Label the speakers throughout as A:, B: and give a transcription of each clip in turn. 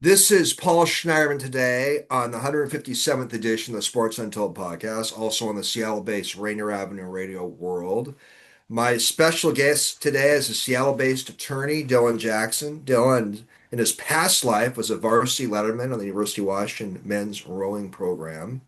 A: This is Paul Schneiderman today on the 157th edition of the Sports Untold podcast, also on the Seattle-based Rainier Avenue Radio World. My special guest today is a Seattle-based attorney, Dylan Jackson. Dylan, in his past life, was a varsity letterman on the University of Washington men's rowing program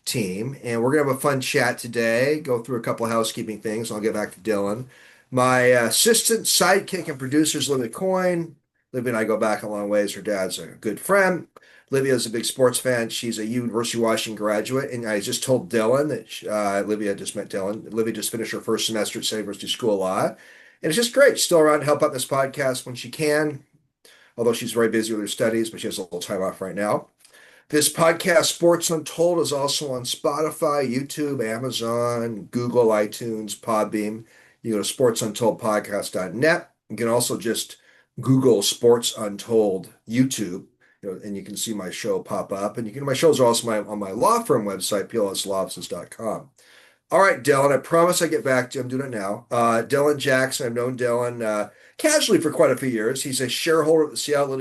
A: team. And we're going to have a fun chat today, go through a couple of housekeeping things. I'll get back to Dylan. My assistant, sidekick, and producer is Livia Coyne. Livia and I go back a long ways. Her dad's a good friend. Livia is a big sports fan. She's a University of Washington graduate. And I just told Dylan that Livia just met Dylan. Livia just finished her first semester at State University School of Law. And it's just great. She's still around to help out this podcast when she can, although she's very busy with her studies, but she has a little time off right now. This podcast, Sports Untold, is also on Spotify, YouTube, Amazon, Google, iTunes, Podbeam. You go to sportsuntoldpodcast.net. You can also just Google Sports Untold YouTube, and you can see my show pop up. And my shows are also on my law firm website, plslawoffices.com. All right, Dylan, I promise I get back to you. I'm doing it now. Dylan Jackson, I've known Dylan casually for quite a few years. He's a shareholder of the Seattle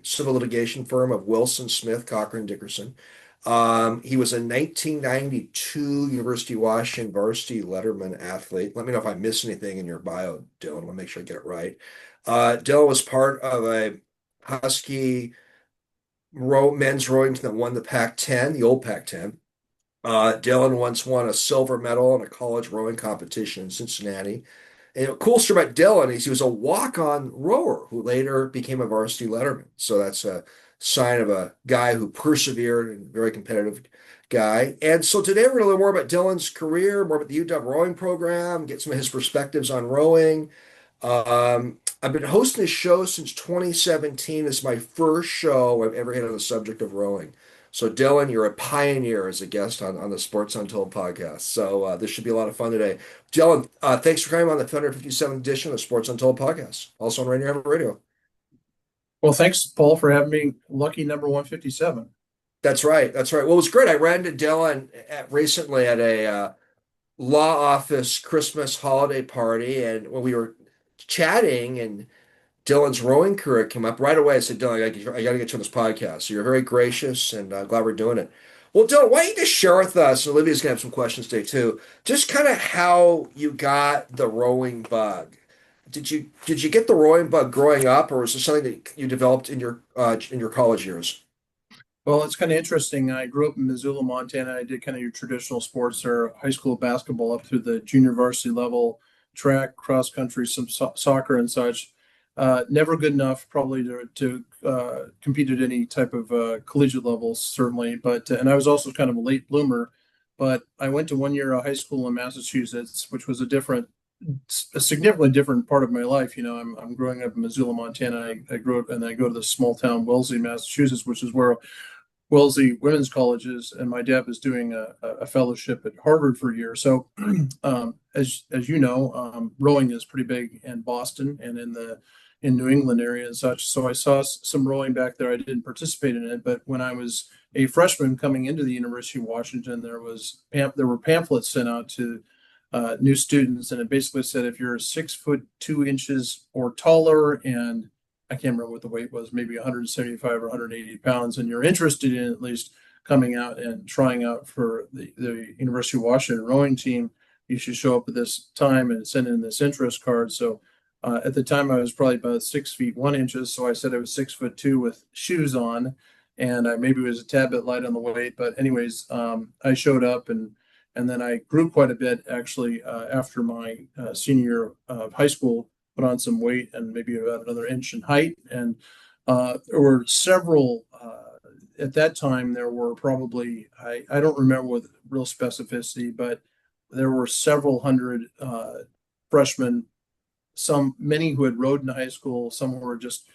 A: civil litigation firm of Wilson Smith Cochran Dickerson. He was a 1992 University of Washington varsity letterman athlete. Let me know if I miss anything in your bio, Dylan. I'll make sure I get it right. Dylan was part of a Husky men's rowing team that won the Pac-10, the old Pac-10. Dylan once won a silver medal in a college rowing competition in Cincinnati. And a cool story about Dylan is he was a walk-on rower who later became a varsity letterman. So that's a sign of a guy who persevered and very competitive guy. And so today we're going to learn more about Dylan's career, more about the UW rowing program, get some of his perspectives on rowing. I've been hosting this show since 2017. It's my first show I've ever had on the subject of rowing. So, Dylan, you're a pioneer as a guest on the Sports Untold podcast. So, this should be a lot of fun today. Dylan, thanks for coming on the 157th edition of the Sports Untold podcast, also on Rainier Avenue Radio.
B: Well, thanks, Paul, for having me. Lucky number 157.
A: That's right. That's right. Well, it was great. I ran into Dylan recently at a law office Christmas holiday party, and when we were chatting, and Dylan's rowing career came up right away. I said, Dylan, I got to get you on this podcast. So you're very gracious, and glad we're doing it. Well, Dylan, why don't you just share with us, and Olivia's going to have some questions today too, just kind of how you got the rowing bug. Did you get the rowing bug growing up, or was it something that you developed in your college years?
B: Well, it's kind of interesting. I grew up in Missoula, Montana. I did kind of your traditional sports there, high school basketball up through the junior varsity level, track, cross country, some soccer and such. Never good enough probably to compete at any type of collegiate levels, certainly. But and I was also kind of a late bloomer. But I went to 1 year of high school in Massachusetts, which was a significantly different part of my life. I'm growing up in Missoula, Montana. I grew up and I go to the small town Wellesley, Massachusetts, which is where Wellesley Women's College is, and my dad was doing a fellowship at Harvard for a year. So, as you know, rowing is pretty big in Boston and in New England area and such. So I saw some rowing back there. I didn't participate in it, but when I was a freshman coming into the University of Washington, there were pamphlets sent out to new students, and it basically said if you're 6'2" or taller, and I can't remember what the weight was, maybe 175 or 180 pounds, and you're interested in at least coming out and trying out for the University of Washington rowing team, you should show up at this time and send in this interest card. So at the time, I was probably about 6 feet 1 inches, so I said I was 6'2" with shoes on, and I maybe was a tad bit light on the weight, but anyways, I showed up and then I grew quite a bit actually after my senior year of high school, put on some weight and maybe about another inch in height. And there were several, at that time, there were probably, I don't remember with real specificity, but there were several hundred freshmen, many who had rowed in high school, some who were just,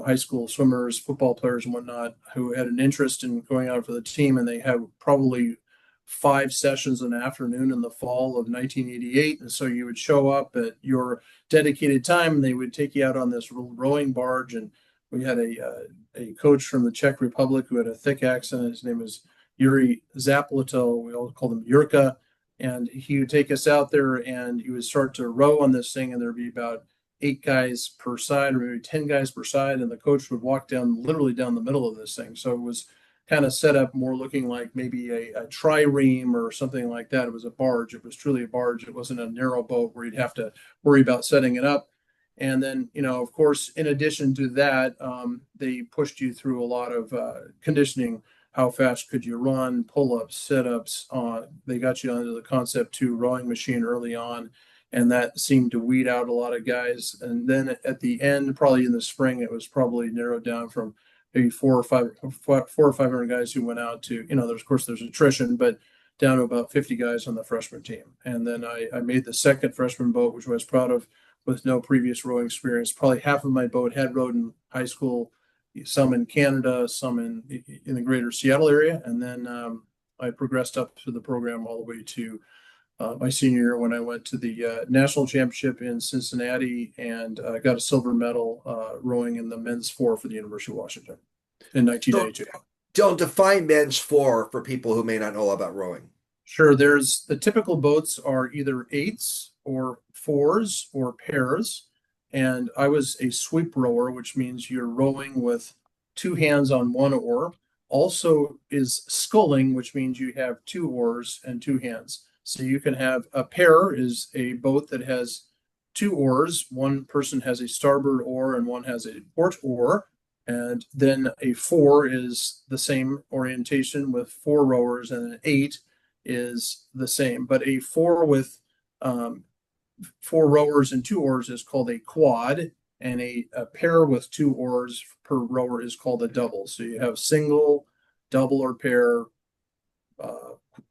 B: high school swimmers, football players and whatnot, who had an interest in going out for the team. And they had probably 5 sessions in the afternoon in the fall of 1988. And so you would show up at your dedicated time and they would take you out on this rowing barge. And we had a coach from the Czech Republic who had a thick accent. His name was Yuri Zaplato. We all called him Yurka. And he would take us out there and you would start to row on this thing. And there'd be about 8 guys per side or maybe 10 guys per side, and the coach would walk down literally down the middle of this thing. So it was kind of set up more looking like maybe a trireme or something like that. It was a barge. It was truly a barge. It wasn't a narrow boat where you'd have to worry about setting it up. And then, of course, in addition to that, they pushed you through a lot of conditioning. How fast could you run, pull-ups, sit-ups? They got you onto the Concept 2 rowing machine early on, and that seemed to weed out a lot of guys. And then at the end, probably in the spring, it was probably narrowed down from maybe 400 or 500 guys who went out to, there's of course there's attrition, but down to about 50 guys on the freshman team. And then I made the second freshman boat, which I was proud of, with no previous rowing experience. Probably half of my boat had rowed in high school, some in Canada, some in the greater Seattle area, and then I progressed up through the program all the way to my senior year when I went to the national championship in Cincinnati and got a silver medal rowing in the men's four for the University of Washington in
A: So,
B: 1992.
A: don't define men's four for people who may not know about rowing.
B: Sure, there's the typical boats are either eights or fours or pairs. And I was a sweep rower, which means you're rowing with two hands on one oar. Also is sculling, which means you have two oars and two hands. So you can have a pair is a boat that has two oars. One person has a starboard oar and one has a port oar. And then a four is the same orientation with four rowers, and an eight is the same. But a four with four rowers and two oars is called a quad, and a pair with two oars per rower is called a double. So you have single, double, or pair,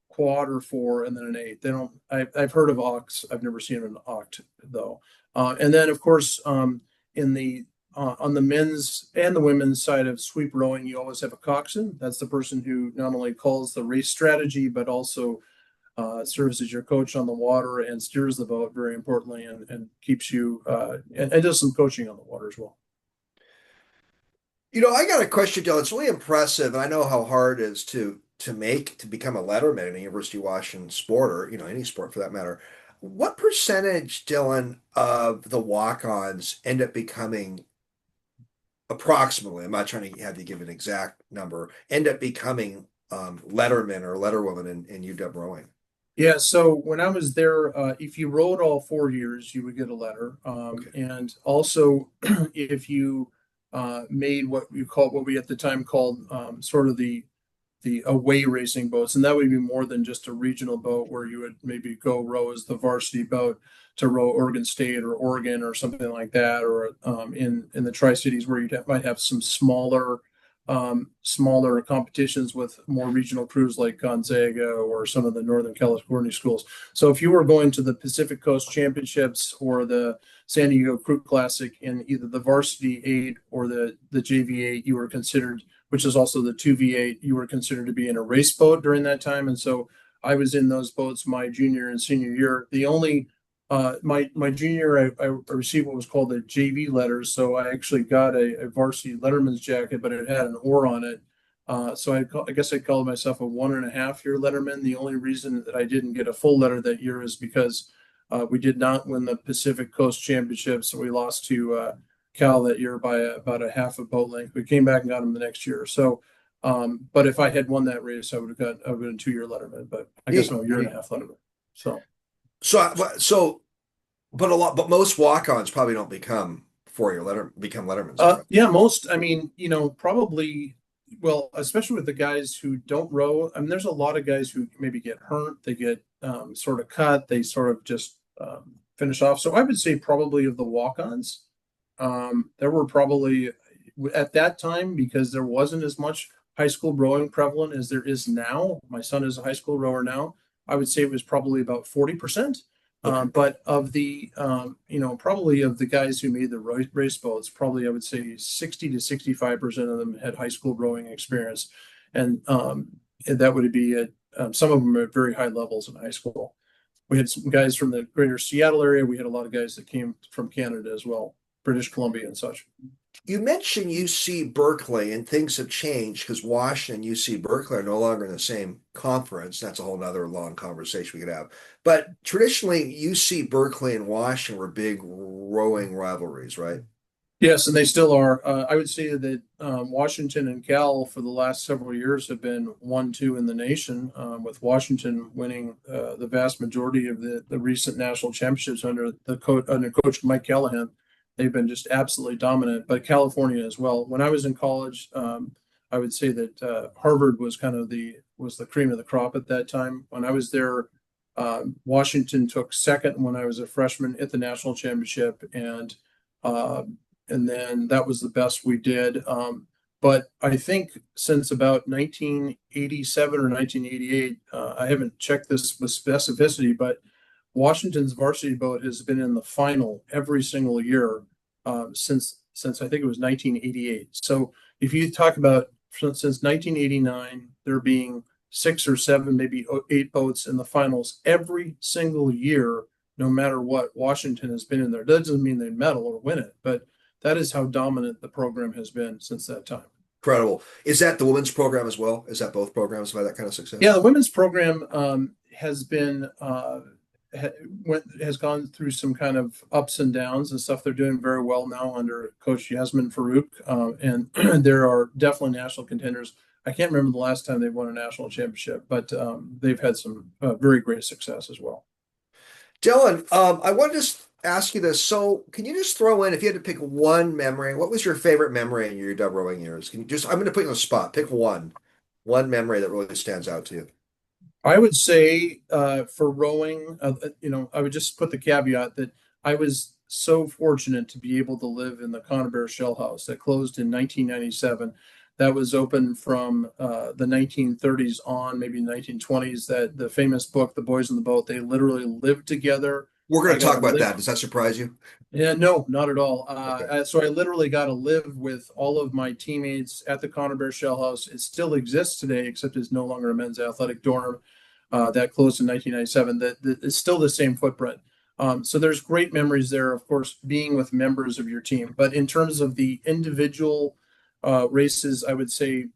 B: quad or four, and then an eight. They don't. I've heard of ox. I've never seen an oct though. And then of course, in the on the men's and the women's side of sweep rowing, you always have a coxswain. That's the person who not only calls the race strategy but also serves as your coach on the water and steers the boat very importantly, and keeps you and does some coaching on the water as well.
A: I got a question, Dylan. It's really impressive, and I know how hard it is to become a letterman in a University of Washington sport, or any sport for that matter. What percentage, Dylan, of the walk-ons end up becoming approximately? I'm not trying to have you give an exact number. End up becoming lettermen or letterwomen in UW rowing.
B: Yeah, so when I was there, if you rowed all 4 years, you would get a letter.
A: Okay.
B: And also, if you made what we at the time called sort of the away racing boats, and that would be more than just a regional boat where you would maybe go row as the varsity boat to row Oregon State or Oregon or something like that, or in the Tri-Cities where might have some smaller competitions with more regional crews like Gonzaga or some of the Northern California schools. So if you were going to the Pacific Coast Championships or the San Diego Crew Classic in either the varsity 8 or the JV 8, you were considered, which is also the 2V8, you were considered to be in a race boat during that time. And so I was in those boats my junior and senior year. The only my junior year, I received what was called the JV letters. So I actually got a varsity letterman's jacket, but it had an oar on it. So I guess I called myself a 1.5 year letterman. The only reason that I didn't get a full letter that year is because we did not win the Pacific Coast Championships. So we lost to Cal that year by about a half a boat length. We came back and got them the next year. So, but if I had won that race, I would have been a 2 year letterman. But I guess no, 1.5 year letterman. So.
A: But most walk-ons probably don't become lettermans.
B: Yeah, most. I mean, probably. Well, especially with the guys who don't row. I mean, there's a lot of guys who maybe get hurt. They get sort of cut. They sort of just finish off. So I would say probably of the walk-ons, there were probably at that time, because there wasn't as much high school rowing prevalent as there is now. My son is a high school rower now. I would say it was probably about 40%.
A: Okay.
B: But of the, probably of the guys who made the race boats, probably I would say 60 to 65% of them had high school rowing experience. And that would be some of them at very high levels in high school. We had some guys from the greater Seattle area. We had a lot of guys that came from Canada as well, British Columbia and such.
A: You mentioned UC Berkeley, and things have changed because Washington and UC Berkeley are no longer in the same conference. That's a whole nother long conversation we could have. But traditionally, UC Berkeley and Washington were big rowing rivalries, right?
B: Yes, and they still are. I would say that Washington and Cal for the last several years have been 1-2 in the nation, with Washington winning the vast majority of the recent national championships under Coach Mike Callahan. They've been just absolutely dominant, but California as well. When I was in college, I would say that Harvard was kind of the cream of the crop at that time. When I was there, Washington took second when I was a freshman at the national championship, uh, and then that was the best we did. But I think since about 1987 or 1988, I haven't checked this with specificity, but Washington's varsity boat has been in the final every single year since I think it was 1988. So if you talk about since 1989, there being six or seven, maybe eight boats in the finals every single year, no matter what, Washington has been in there. That doesn't mean they medal or win it, but that is how dominant the program has been since that time.
A: Incredible. Is that the women's program as well? Is that both programs have had that kind of
B: Yeah,
A: success?
B: the women's program has been has gone through some kind of ups and downs and stuff. They're doing very well now under Coach Yasmin Farouk, and there are definitely national contenders. I can't remember the last time they won a national championship, but they've had some very great success as well.
A: Dylan, I wanted to just ask you this. So, can you just throw in, if you had to pick one memory, what was your favorite memory in your UW rowing years? Can you just, I'm going to put you on the spot. Pick one memory that really stands out to you.
B: I would say for rowing, I would just put the caveat that I was so fortunate to be able to live in the Conibear Shell House that closed in 1997. That was open from the 1930s on, maybe 1920s. That the famous book, The Boys in the Boat, they literally lived together.
A: We're going
B: I
A: to
B: got
A: talk
B: to
A: about
B: live.
A: that. Does that surprise you?
B: Yeah, no, not at all.
A: Okay.
B: So I literally got to live with all of my teammates at the Conibear Shell House. It still exists today, except it's no longer a men's athletic dorm. That closed in 1997. That it's still the same footprint. So there's great memories there, of course, being with members of your team. But in terms of the individual races, I would say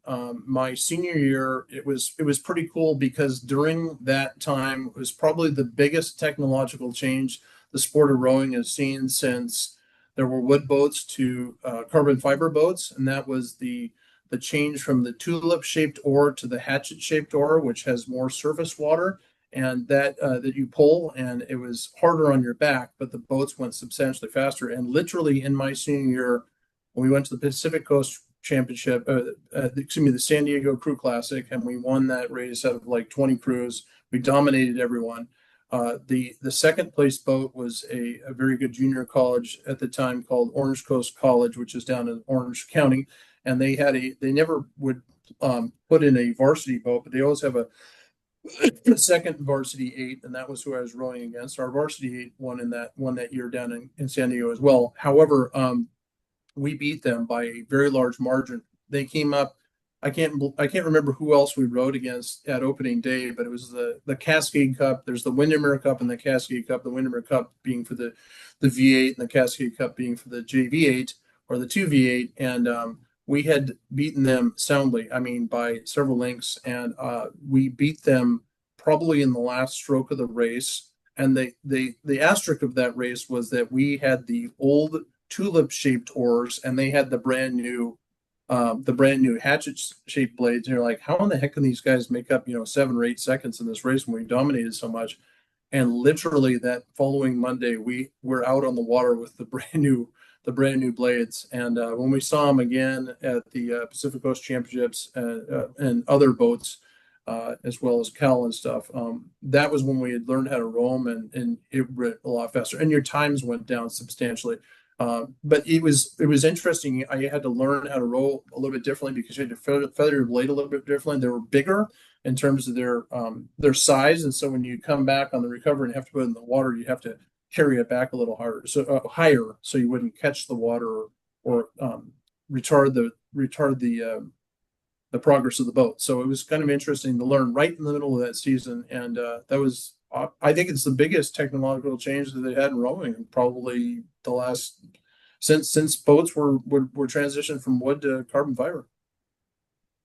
B: my senior year it was pretty cool because during that time it was probably the biggest technological change the sport of rowing has seen since there were wood boats to carbon fiber boats, and that was the change from the tulip shaped oar to the hatchet shaped oar, which has more surface water and that you pull, and it was harder on your back, but the boats went substantially faster. And literally in my senior year, when we went to the Pacific Coast Championship, excuse me, the San Diego Crew Classic, and we won that race out of like 20 crews. We dominated everyone. The second place boat was a very good junior college at the time called Orange Coast College, which is down in Orange County, and they never would put in a varsity boat, but they always have a second varsity eight, and that was who I was rowing against. Our varsity eight won that year down in San Diego as well. However, we beat them by a very large margin. They came up. I can't remember who else we rode against at opening day, but it was the Cascade Cup. There's the Windermere Cup and the Cascade Cup. The Windermere Cup being for the V8 and the Cascade Cup being for the JV8 or the 2V8, and we had beaten them soundly. I mean, by several lengths, and we beat them probably in the last stroke of the race. And the asterisk of that race was that we had the old tulip shaped oars, and they had the brand new hatchet shaped blades. And you're like, how in the heck can these guys make up 7 or 8 seconds in this race when we dominated so much? And literally that following Monday, we were out on the water with the brand new blades. And when we saw them again at the Pacific Coast Championships and other boats, as well as Cal and stuff, that was when we had learned how to row them, and it went a lot faster. And your times went down substantially. But it was interesting. I had to learn how to row a little bit differently because you had to feather your blade a little bit differently. They were bigger in terms of their size, and so when you come back on the recovery and have to put it in the water, you have to carry it back a little higher, so you wouldn't catch the water or retard the progress of the boat. So it was kind of interesting to learn right in the middle of that season, and that was I think it's the biggest technological change that they had in rowing in probably the last since boats were transitioned from wood to carbon fiber.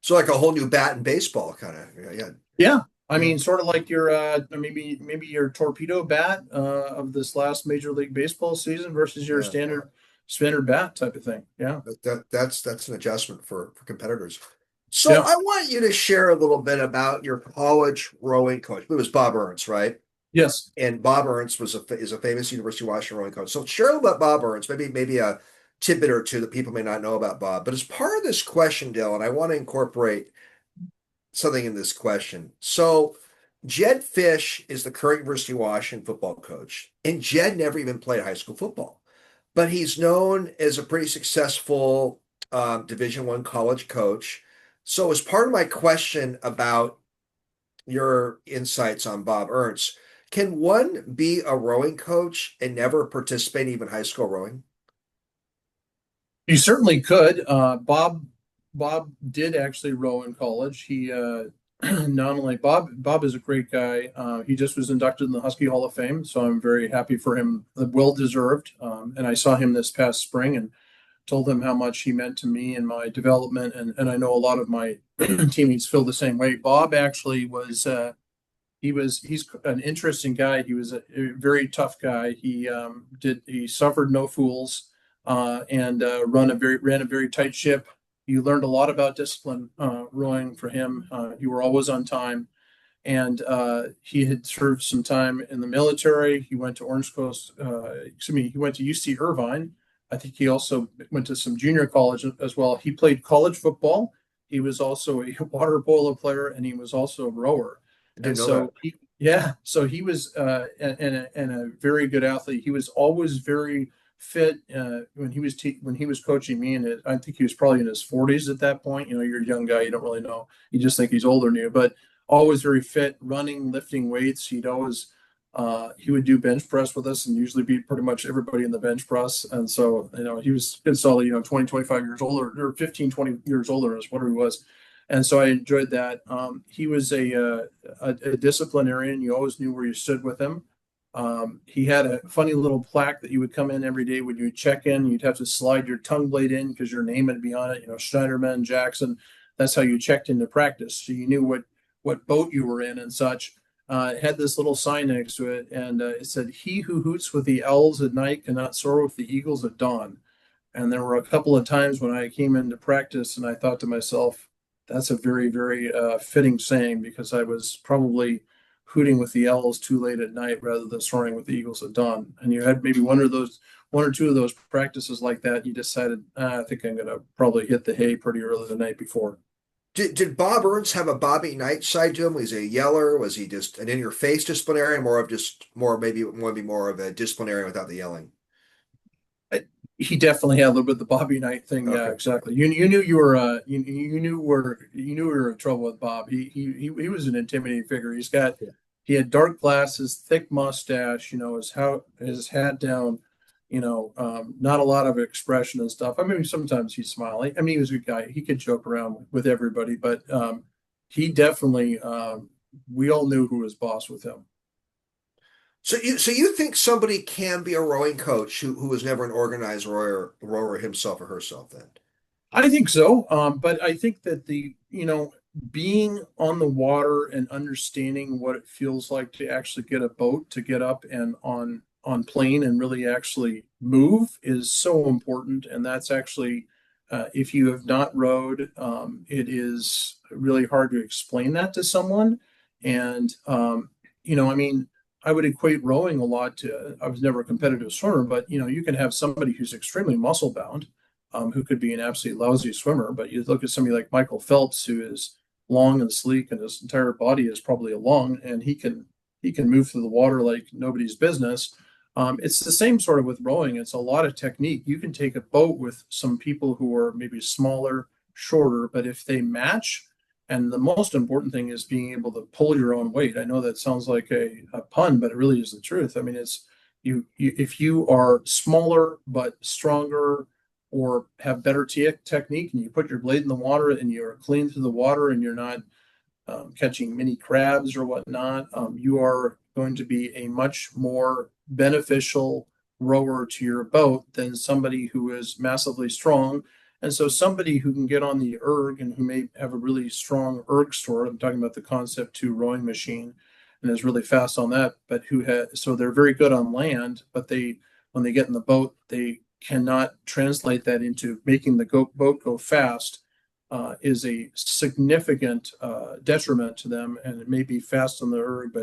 A: So like a whole new bat in baseball, kind of. Yeah, yeah,
B: Yeah. I
A: yeah.
B: mean, sort of like your maybe your torpedo bat of this last Major League Baseball season versus your
A: Yeah.
B: standard bat type of thing. Yeah.
A: That's an adjustment for competitors. So
B: Yeah.
A: I want you to share a little bit about your college rowing coach. It was Bob Ernst, right?
B: Yes.
A: And Bob Ernst is a famous University of Washington rowing coach. So share about Bob Ernst, maybe a tidbit or two that people may not know about Bob. But as part of this question, Dylan, I want to incorporate something in this question. So Jed Fish is the current University of Washington football coach, and Jed never even played high school football, but he's known as a pretty successful Division I college coach. So, as part of my question about your insights on Bob Ernst, can one be a rowing coach and never participate in even high school rowing?
B: You certainly could. Bob did actually row in college. He not only Bob is a great guy. He just was inducted in the Husky Hall of Fame, so I'm very happy for him. Well deserved. And I saw him this past spring and told him how much he meant to me and my development. And I know a lot of my teammates feel the same way. Bob actually was he's an interesting guy. He was a very tough guy. He suffered no fools and ran a very tight ship. You learned a lot about discipline rowing for him. You were always on time, and he had served some time in the military. He went to Orange Coast. Excuse me. He went to UC Irvine. I think he also went to some junior college as well. He played college football. He was also a water polo player, and he was also a rower.
A: I
B: And
A: didn't know that.
B: so yeah, so he was and a very good athlete. He was always very fit when he was coaching me, and I think he was probably in his 40s at that point. You know, you're a young guy, you don't really know. You just think he's older than you, but always very fit, running, lifting weights. He would do bench press with us and usually beat pretty much everybody in the bench press. And so, he was good solid, 20, 25 years older or 15, 20 years older is what he was. And so I enjoyed that. He was a disciplinarian. You always knew where you stood with him. He had a funny little plaque that you would come in every day when you would check in. You'd have to slide your tongue blade in because your name would be on it. Schneiderman, Jackson. That's how you checked into practice. So you knew what boat you were in and such. It had this little sign next to it, and it said, "He who hoots with the owls at night cannot soar with the eagles at dawn." And there were a couple of times when I came into practice, and I thought to myself, "That's a very, very fitting saying because I was probably hooting with the owls too late at night rather than soaring with the eagles at dawn." And you had maybe one or two of those practices like that. And you decided, I think I'm going to probably hit the hay pretty early the night before.
A: Did Bob Ernst have a Bobby Knight side to him? Was he a yeller? Was he just an in-your-face disciplinarian? Maybe more of a disciplinarian without the yelling?
B: He definitely had a little bit of the Bobby Knight thing. Yeah,
A: Okay.
B: exactly. You knew you were you knew we were in trouble with Bob. He was an intimidating figure. He had dark glasses, thick mustache. His hat down. Not a lot of expression and stuff. I mean, sometimes he'd smile. I mean, he was a good guy. He could joke around with everybody, but he definitely. We all knew who was boss with him.
A: So you think somebody can be a rowing coach who was never an organized rower himself or herself then?
B: I think so. But I think that being on the water and understanding what it feels like to actually get a boat to get up and on plane and really actually move is so important. And that's actually, if you have not rowed, it is really hard to explain that to someone. And, I mean, I would equate rowing a lot to, I was never a competitive swimmer, but, you can have somebody who's extremely muscle bound who could be an absolutely lousy swimmer. But you look at somebody like Michael Phelps, who is long and sleek, and his entire body is probably a lung, and he can move through the water like nobody's business. It's the same sort of with rowing. It's a lot of technique. You can take a boat with some people who are maybe smaller, shorter, but if they match, and the most important thing is being able to pull your own weight. I know that sounds like a pun, but it really is the truth. I mean, it's if you are smaller but stronger or have better technique and you put your blade in the water and you're clean through the water and you're not catching mini crabs or whatnot, you are going to be a much more beneficial rower to your boat than somebody who is massively strong. And so somebody who can get on the erg and who may have a really strong erg store, I'm talking about the Concept 2 rowing machine, and is really fast on that, but who has, so they're very good on land, but when they get in the boat, they cannot translate that into making the boat go fast, is a significant detriment to them, and it may be fast on the erg,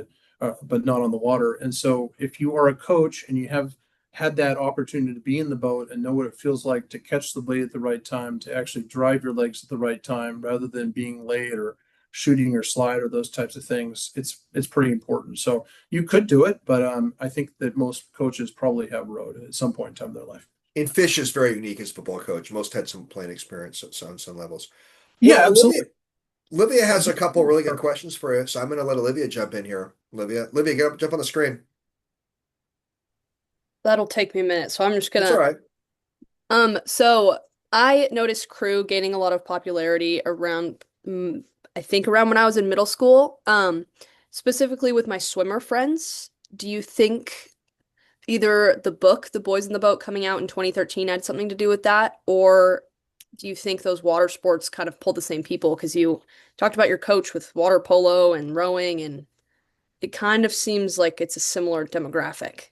B: but not on the water. And so, if you are a coach and you have had that opportunity to be in the boat and know what it feels like to catch the blade at the right time, to actually drive your legs at the right time, rather than being late or shooting or slide or those types of things, it's pretty important. So you could do it, but I think that most coaches probably have rowed at some point in time in their life.
A: And Fish is very unique as a football coach. Most had some playing experience on some levels.
B: Yeah,
A: Well,
B: absolutely.
A: Olivia has a couple really good questions for you, so I'm going to let Olivia jump in here. Olivia, get up, jump on the screen.
C: That'll take me a minute, so I'm just
A: That's all
C: gonna
A: right.
C: so I noticed crew gaining a lot of popularity around I think around when I was in middle school. Specifically with my swimmer friends. Do you think either the book, The Boys in the Boat, coming out in 2013 had something to do with that, or do you think those water sports kind of pulled the same people? Because you talked about your coach with water polo and rowing, and it kind of seems like it's a similar demographic.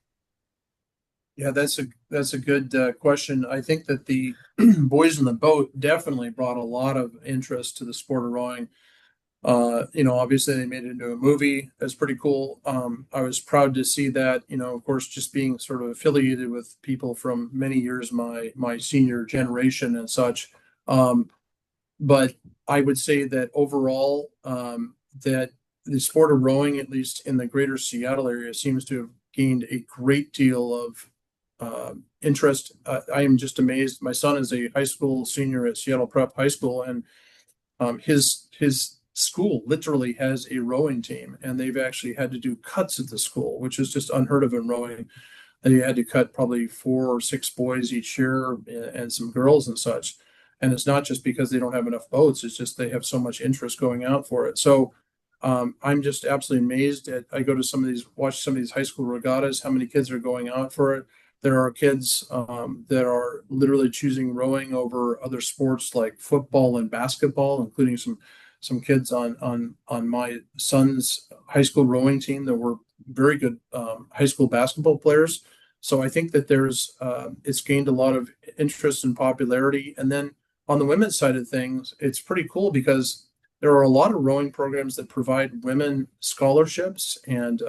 B: Yeah, that's a good question. I think that the Boys in the Boat definitely brought a lot of interest to the sport of rowing. Obviously they made it into a movie. That's pretty cool. I was proud to see that. Of course, just being sort of affiliated with people from many years, my senior generation and such. Um, but I would say that overall, that the sport of rowing, at least in the greater Seattle area, seems to have gained a great deal of interest. I am just amazed. My son is a high school senior at Seattle Prep High School, and his school literally has a rowing team, and they've actually had to do cuts at the school, which is just unheard of in rowing. They had to cut probably 4 or 6 boys each year and some girls and such. And it's not just because they don't have enough boats; it's just they have so much interest going out for it. So I'm just absolutely amazed at. I go to watch some of these high school regattas. How many kids are going out for it? There are kids that are literally choosing rowing over other sports like football and basketball, including some kids on my son's high school rowing team that were very good high school basketball players. So I think that it's gained a lot of interest and popularity. And then on the women's side of things, it's pretty cool because there are a lot of rowing programs that provide women scholarships and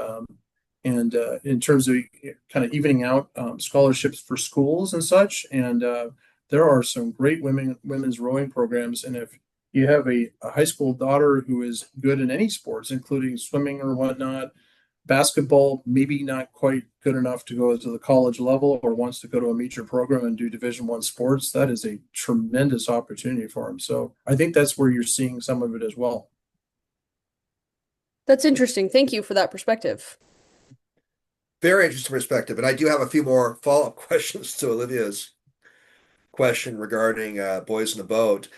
B: in terms of kind of evening out scholarships for schools and such. And there are some great women's rowing programs. And if you have a high school daughter who is good in any sports, including swimming or whatnot, basketball, maybe not quite good enough to go to the college level or wants to go to a major program and do Division I sports, that is a tremendous opportunity for them. So I think that's where you're seeing some of it as well.
C: That's interesting. Thank you for that perspective.
A: Very interesting perspective. And I do have a few more follow-up questions to Olivia's question regarding Boys in the Boat.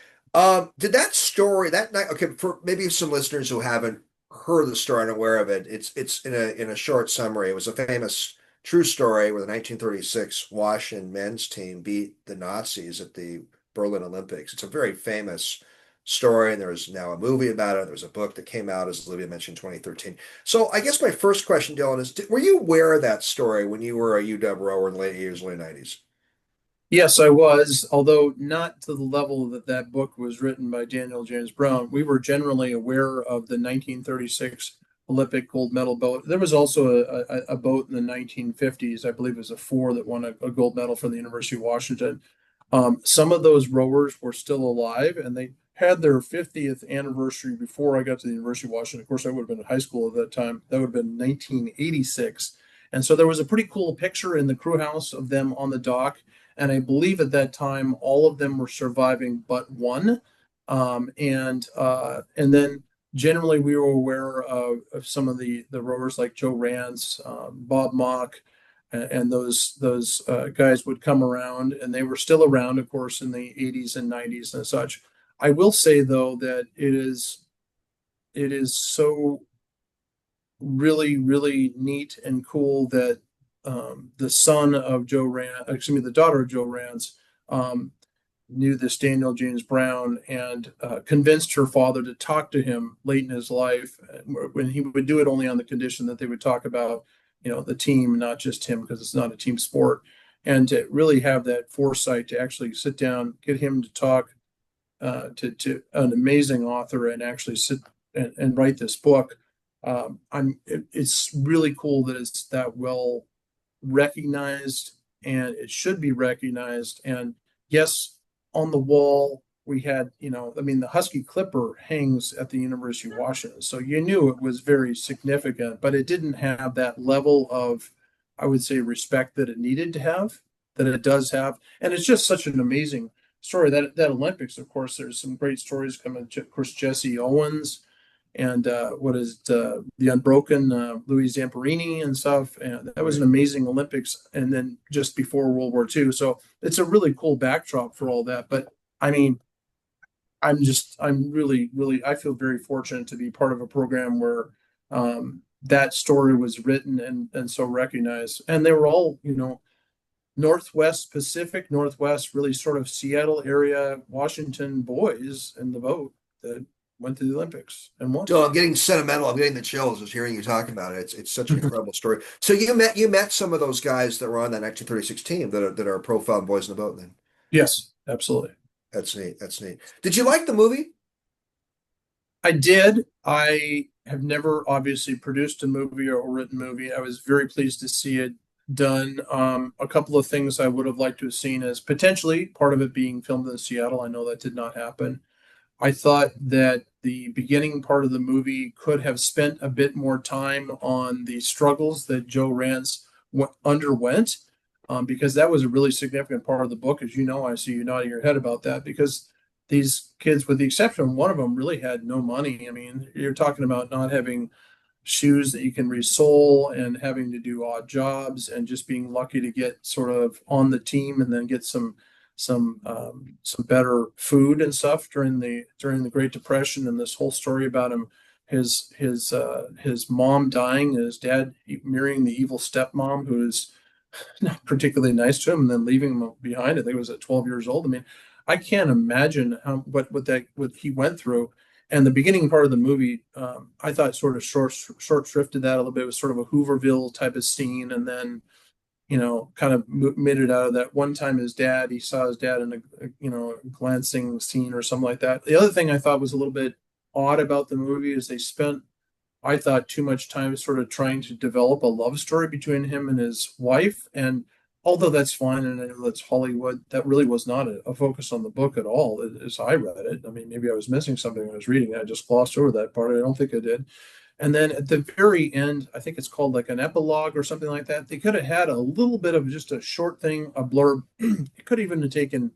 A: Did that story that night? Okay, for maybe some listeners who haven't heard the story and aware of it, it's in a short summary. It was a famous true story where the 1936 Washington men's team beat the Nazis at the Berlin Olympics. It's a very famous story, and there's now a movie about it. There's a book that came out, as Olivia mentioned, 2013. So I guess my first question, Dylan, is: were you aware of that story when you were a UW rower in the late 80s, late 90s?
B: Yes, I was, although not to the level that that book was written by Daniel James Brown. We were generally aware of the 1936 Olympic gold medal boat. There was also a boat in the 1950s, I believe it was a four that won a gold medal for the University of Washington. Some of those rowers were still alive, and they had their 50th anniversary before I got to the University of Washington. Of course, I would have been in high school at that time. That would have been 1986. And so there was a pretty cool picture in the crew house of them on the dock. And I believe at that time all of them were surviving but one. And then generally we were aware of some of the rowers like Joe Rance, Bob Mock, and those guys would come around, and they were still around, of course, in the 80s and 90s and such. I will say though that it is so really, really neat and cool that the son of Joe Rance, excuse me, the daughter of Joe Rance, um, knew this Daniel James Brown and convinced her father to talk to him late in his life, when he would do it only on the condition that they would talk about, the team, not just him, because it's not a team sport, and to really have that foresight to actually sit down, get him to talk to an amazing author and actually sit and write this book. It's really cool that it's that well recognized, and it should be recognized. And yes, on the wall we had, I mean, the Husky Clipper hangs at the University of Washington, so you knew it was very significant, but it didn't have that level of, I would say, respect that it needed to have, that it does have. And it's just such an amazing story. That Olympics, of course, there's some great stories coming. Of course, Jesse Owens and what is the Unbroken, Louis Zamperini and stuff. And that was an amazing Olympics. And then just before World War II. So it's a really cool backdrop for all that. But I mean, I'm really, really, I feel very fortunate to be part of a program where that story was written and so recognized. And they were all, Northwest Pacific, Northwest, really sort of Seattle area, Washington boys in the boat that went to the Olympics and won.
A: So I'm getting sentimental. I'm getting the chills just hearing you talk about it. It's such an incredible story. So you met some of those guys that were on that 1936 team that are profile boys in the boat then.
B: Yes, absolutely.
A: That's neat. That's neat. Did you like the movie?
B: I did. I have never obviously produced a movie or written a movie. I was very pleased to see it done. A couple of things I would have liked to have seen as potentially part of it being filmed in Seattle. I know that did not happen. I thought that the beginning part of the movie could have spent a bit more time on the struggles that Joe Rance underwent, because that was a really significant part of the book. As you know, I see you nodding your head about that, because these kids, with the exception of one of them, really had no money. I mean, you're talking about not having shoes that you can resole and having to do odd jobs and just being lucky to get sort of on the team and then get some better food and stuff during the Great Depression. And this whole story about him, his mom dying and his dad marrying the evil stepmom who is not particularly nice to him and then leaving him behind. I think it was at 12 years old. I mean, I can't imagine what he went through. And the beginning part of the movie, I thought sort of short shrifted that a little bit. It was sort of a Hooverville type of scene, and then kind of made it out of that. One time he saw his dad in a glancing scene or something like that. The other thing I thought was a little bit odd about the movie is they spent, I thought, too much time sort of trying to develop a love story between him and his wife. And although that's fine, and I know that's Hollywood, that really was not a focus on the book at all as I read it. I mean, maybe I was missing something when I was reading it. I just glossed over that part. I don't think I did. And then at the very end, I think it's called like an epilogue or something like that. They could have had a little bit of just a short thing, a blurb. It could even have taken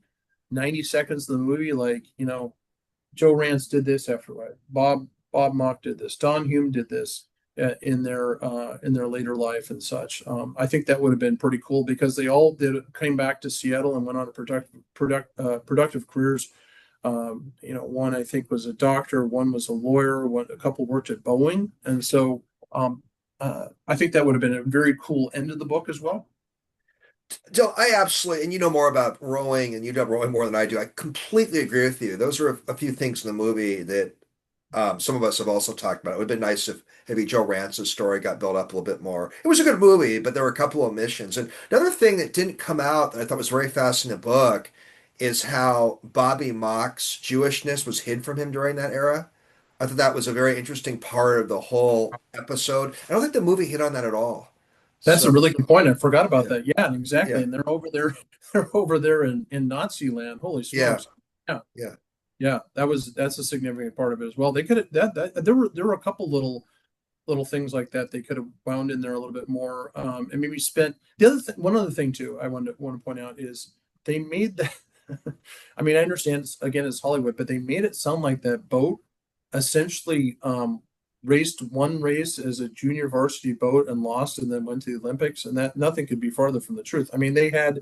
B: 90 seconds of the movie, like, Joe Rance did this after life. Bob Mock did this. Don Hume did this in their later life and such. I think that would have been pretty cool, because they all came back to Seattle and went on a productive careers. One I think was a doctor, one was a lawyer, a couple worked at Boeing, and so I think that would have been a very cool end of the book as well.
A: So I absolutely, and you know more about rowing and you know rowing more than I do. I completely agree with you. Those are a few things in the movie that some of us have also talked about. It would have been nice if maybe Joe Rance's story got built up a little bit more. It was a good movie, but there were a couple of omissions. And another thing that didn't come out that I thought was very fascinating in the book is how Bobby Mock's Jewishness was hid from him during that era. I thought that was a very interesting part of the whole episode. I don't think the movie hit on that at all.
B: That's a
A: So,
B: really good point. I forgot about
A: yeah,
B: that. Yeah, exactly.
A: yeah,
B: And they're over there, they're over there in Nazi land. Holy
A: yeah,
B: smokes! Yeah,
A: yeah.
B: yeah. That's a significant part of it as well. They could have that there were a couple little things like that they could have wound in there a little bit more, and maybe spent one other thing too I want to point out is they made that. I mean, I understand, again, it's Hollywood, but they made it sound like that boat essentially raced one race as a junior varsity boat and lost, and then went to the Olympics, and that nothing could be farther from the truth. I mean, they had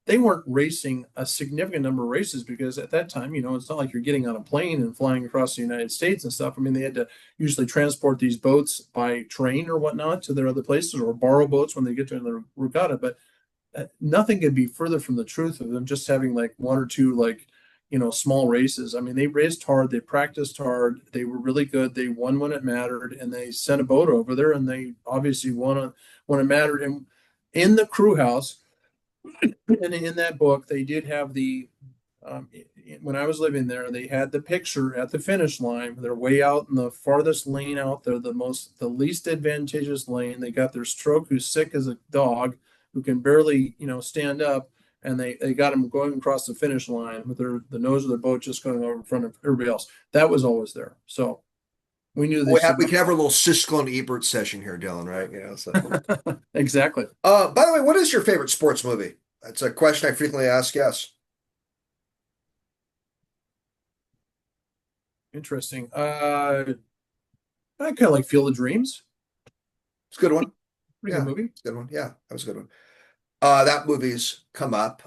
B: they weren't racing a significant number of races because at that time, it's not like you're getting on a plane and flying across the United States and stuff. I mean, they had to usually transport these boats by train or whatnot to their other places or borrow boats when they get to the regatta. But nothing could be further from the truth of them just having like one or two like small races. I mean, they raced hard, they practiced hard, they were really good, they won when it mattered, and they sent a boat over there, and they obviously won when it mattered. And in the crew house, and in that book, they did have um, when I was living there, they had the picture at the finish line. They're way out in the farthest lane out there, the least advantageous lane. They got their stroke who's sick as a dog, who can barely, stand up. And they got him going across the finish line with the nose of the boat just going over in front of everybody else. That was always there. So we knew they
A: We can have a little Siskel and Ebert session here, Dylan, right? So.
B: exactly.
A: By the way, what is your favorite sports movie? That's a question I frequently ask. Yes.
B: Interesting. I kind of like Field of Dreams.
A: It's a good one.
B: Pretty
A: Yeah,
B: good movie.
A: it's a good one. Yeah, that was a good one. That movie's come up.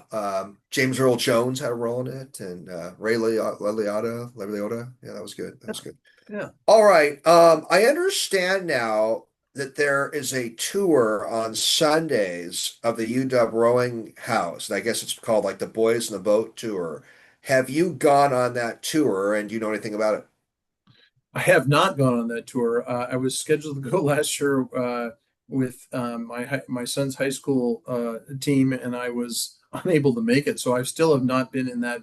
A: James Earl Jones had a role in it, and Ray Liotta. Yeah, that was good. That was good.
B: Yeah.
A: All right. I understand now that there is a tour on Sundays of the UW Rowing House. And I guess it's called like the Boys in the Boat Tour. Have you gone on that tour, and do you know anything about it?
B: I have not gone on that tour. I was scheduled to go last year with my son's high school team, and I was unable to make it. So I still have not been in that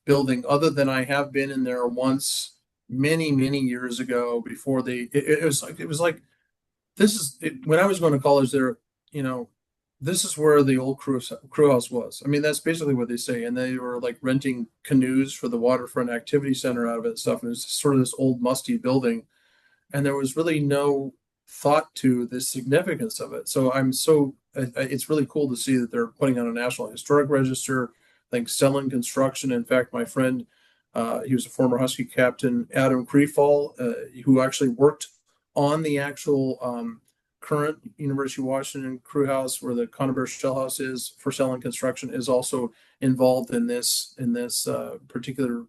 B: building, other than I have been in there once many years ago before it was like when I was going to college there, you know, this is where the old crew house was. I mean, that's basically what they say. And they were like renting canoes for the waterfront activity center out of it and stuff. And it was sort of this old musty building. And there was really no thought to the significance of it. So it's really cool to see that they're putting on a National Historic Register. I think Selling Construction. In fact, my friend, he was a former Husky captain, Adam Creefall, who actually worked on the actual current University of Washington crew house where the Conibear Shell House is for Selling Construction, is also involved in this particular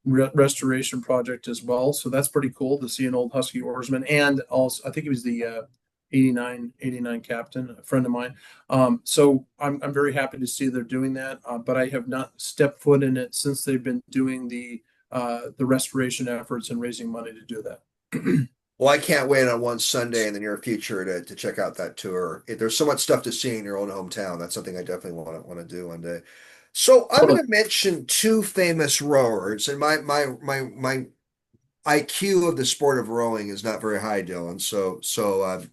B: restoration project as well. So that's pretty cool to see an old Husky oarsman, and also I think he was the 89 captain, a friend of mine. So I'm very happy to see they're doing that, but I have not stepped foot in it since they've been doing the restoration efforts and raising money to do that.
A: Well, I can't wait on one Sunday in the near future to check out that tour. There's so much stuff to see in your own hometown. That's something I definitely want to do one day. So I'm going
B: Totally.
A: to mention two famous rowers, and my IQ of the sport of rowing is not very high, Dylan.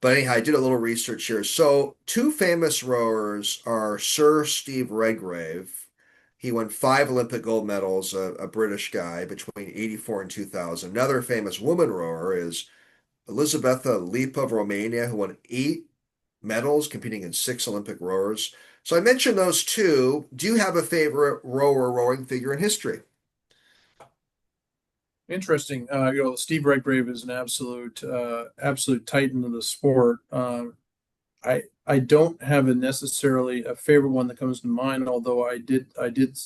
A: But anyhow, I did a little research here. So two famous rowers are Sir Steve Redgrave. He won five Olympic gold medals, a British guy, between 84 and 2000. Another famous woman rower is Elizabeta Lipa of Romania, who won eight medals, competing in six Olympic rowers. So I mentioned those two. Do you have a favorite rower rowing figure in history?
B: Interesting. Steve Redgrave is an absolute titan of the sport. I don't have necessarily a favorite one that comes to mind, although I did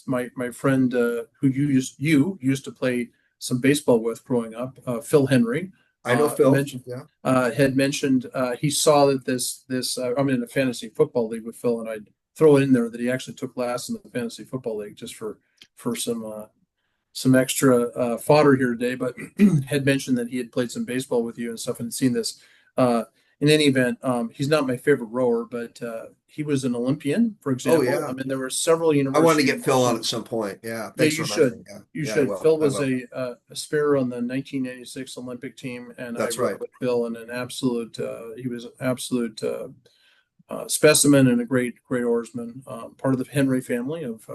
B: my friend who you used to play some baseball with growing up, Phil Henry,
A: I know Phil.
B: mentioned
A: Yeah,
B: had mentioned he saw that this I'm in a fantasy football league with Phil, and I'd throw it in there that he actually took last in the fantasy football league just for some extra fodder here today, but had mentioned that he had played some baseball with you and stuff and seen this. Uh, in any event, he's not my favorite rower, but he was an Olympian, for
A: oh
B: example. I
A: yeah.
B: mean, there were several
A: I wanted to
B: University of
A: get Phil on
B: Washington.
A: at some point. Yeah,
B: Yeah,
A: thanks for
B: you should.
A: reminding me. Yeah,
B: You
A: yeah, I
B: should.
A: will.
B: Phil
A: I
B: was
A: will.
B: a spare on the 1996 Olympic team, and I
A: That's
B: rowed
A: right.
B: with Phil, and he was an absolute specimen and a great oarsman, part of the Henry family of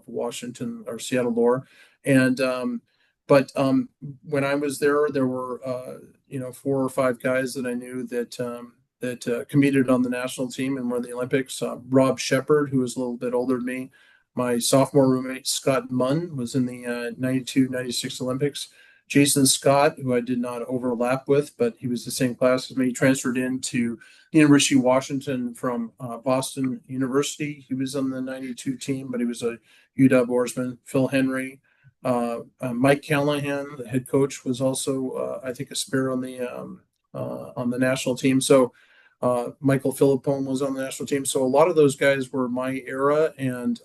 B: Washington or Seattle lore. And but when I was there, there were four or five guys that I knew that competed on the national team and were in the Olympics. Rob Shepard, who was a little bit older than me. My sophomore roommate Scott Munn was in the 92, 96 Olympics. Jason Scott, who I did not overlap with, but he was the same class as me. He transferred into the University of Washington from Boston University. He was on the 92 team, but he was a UW oarsman. Phil Henry. Mike Callahan, the head coach, was also, I think, a spare on the national team. So Michael Philippone was on the national team. So a lot of those guys were my era, and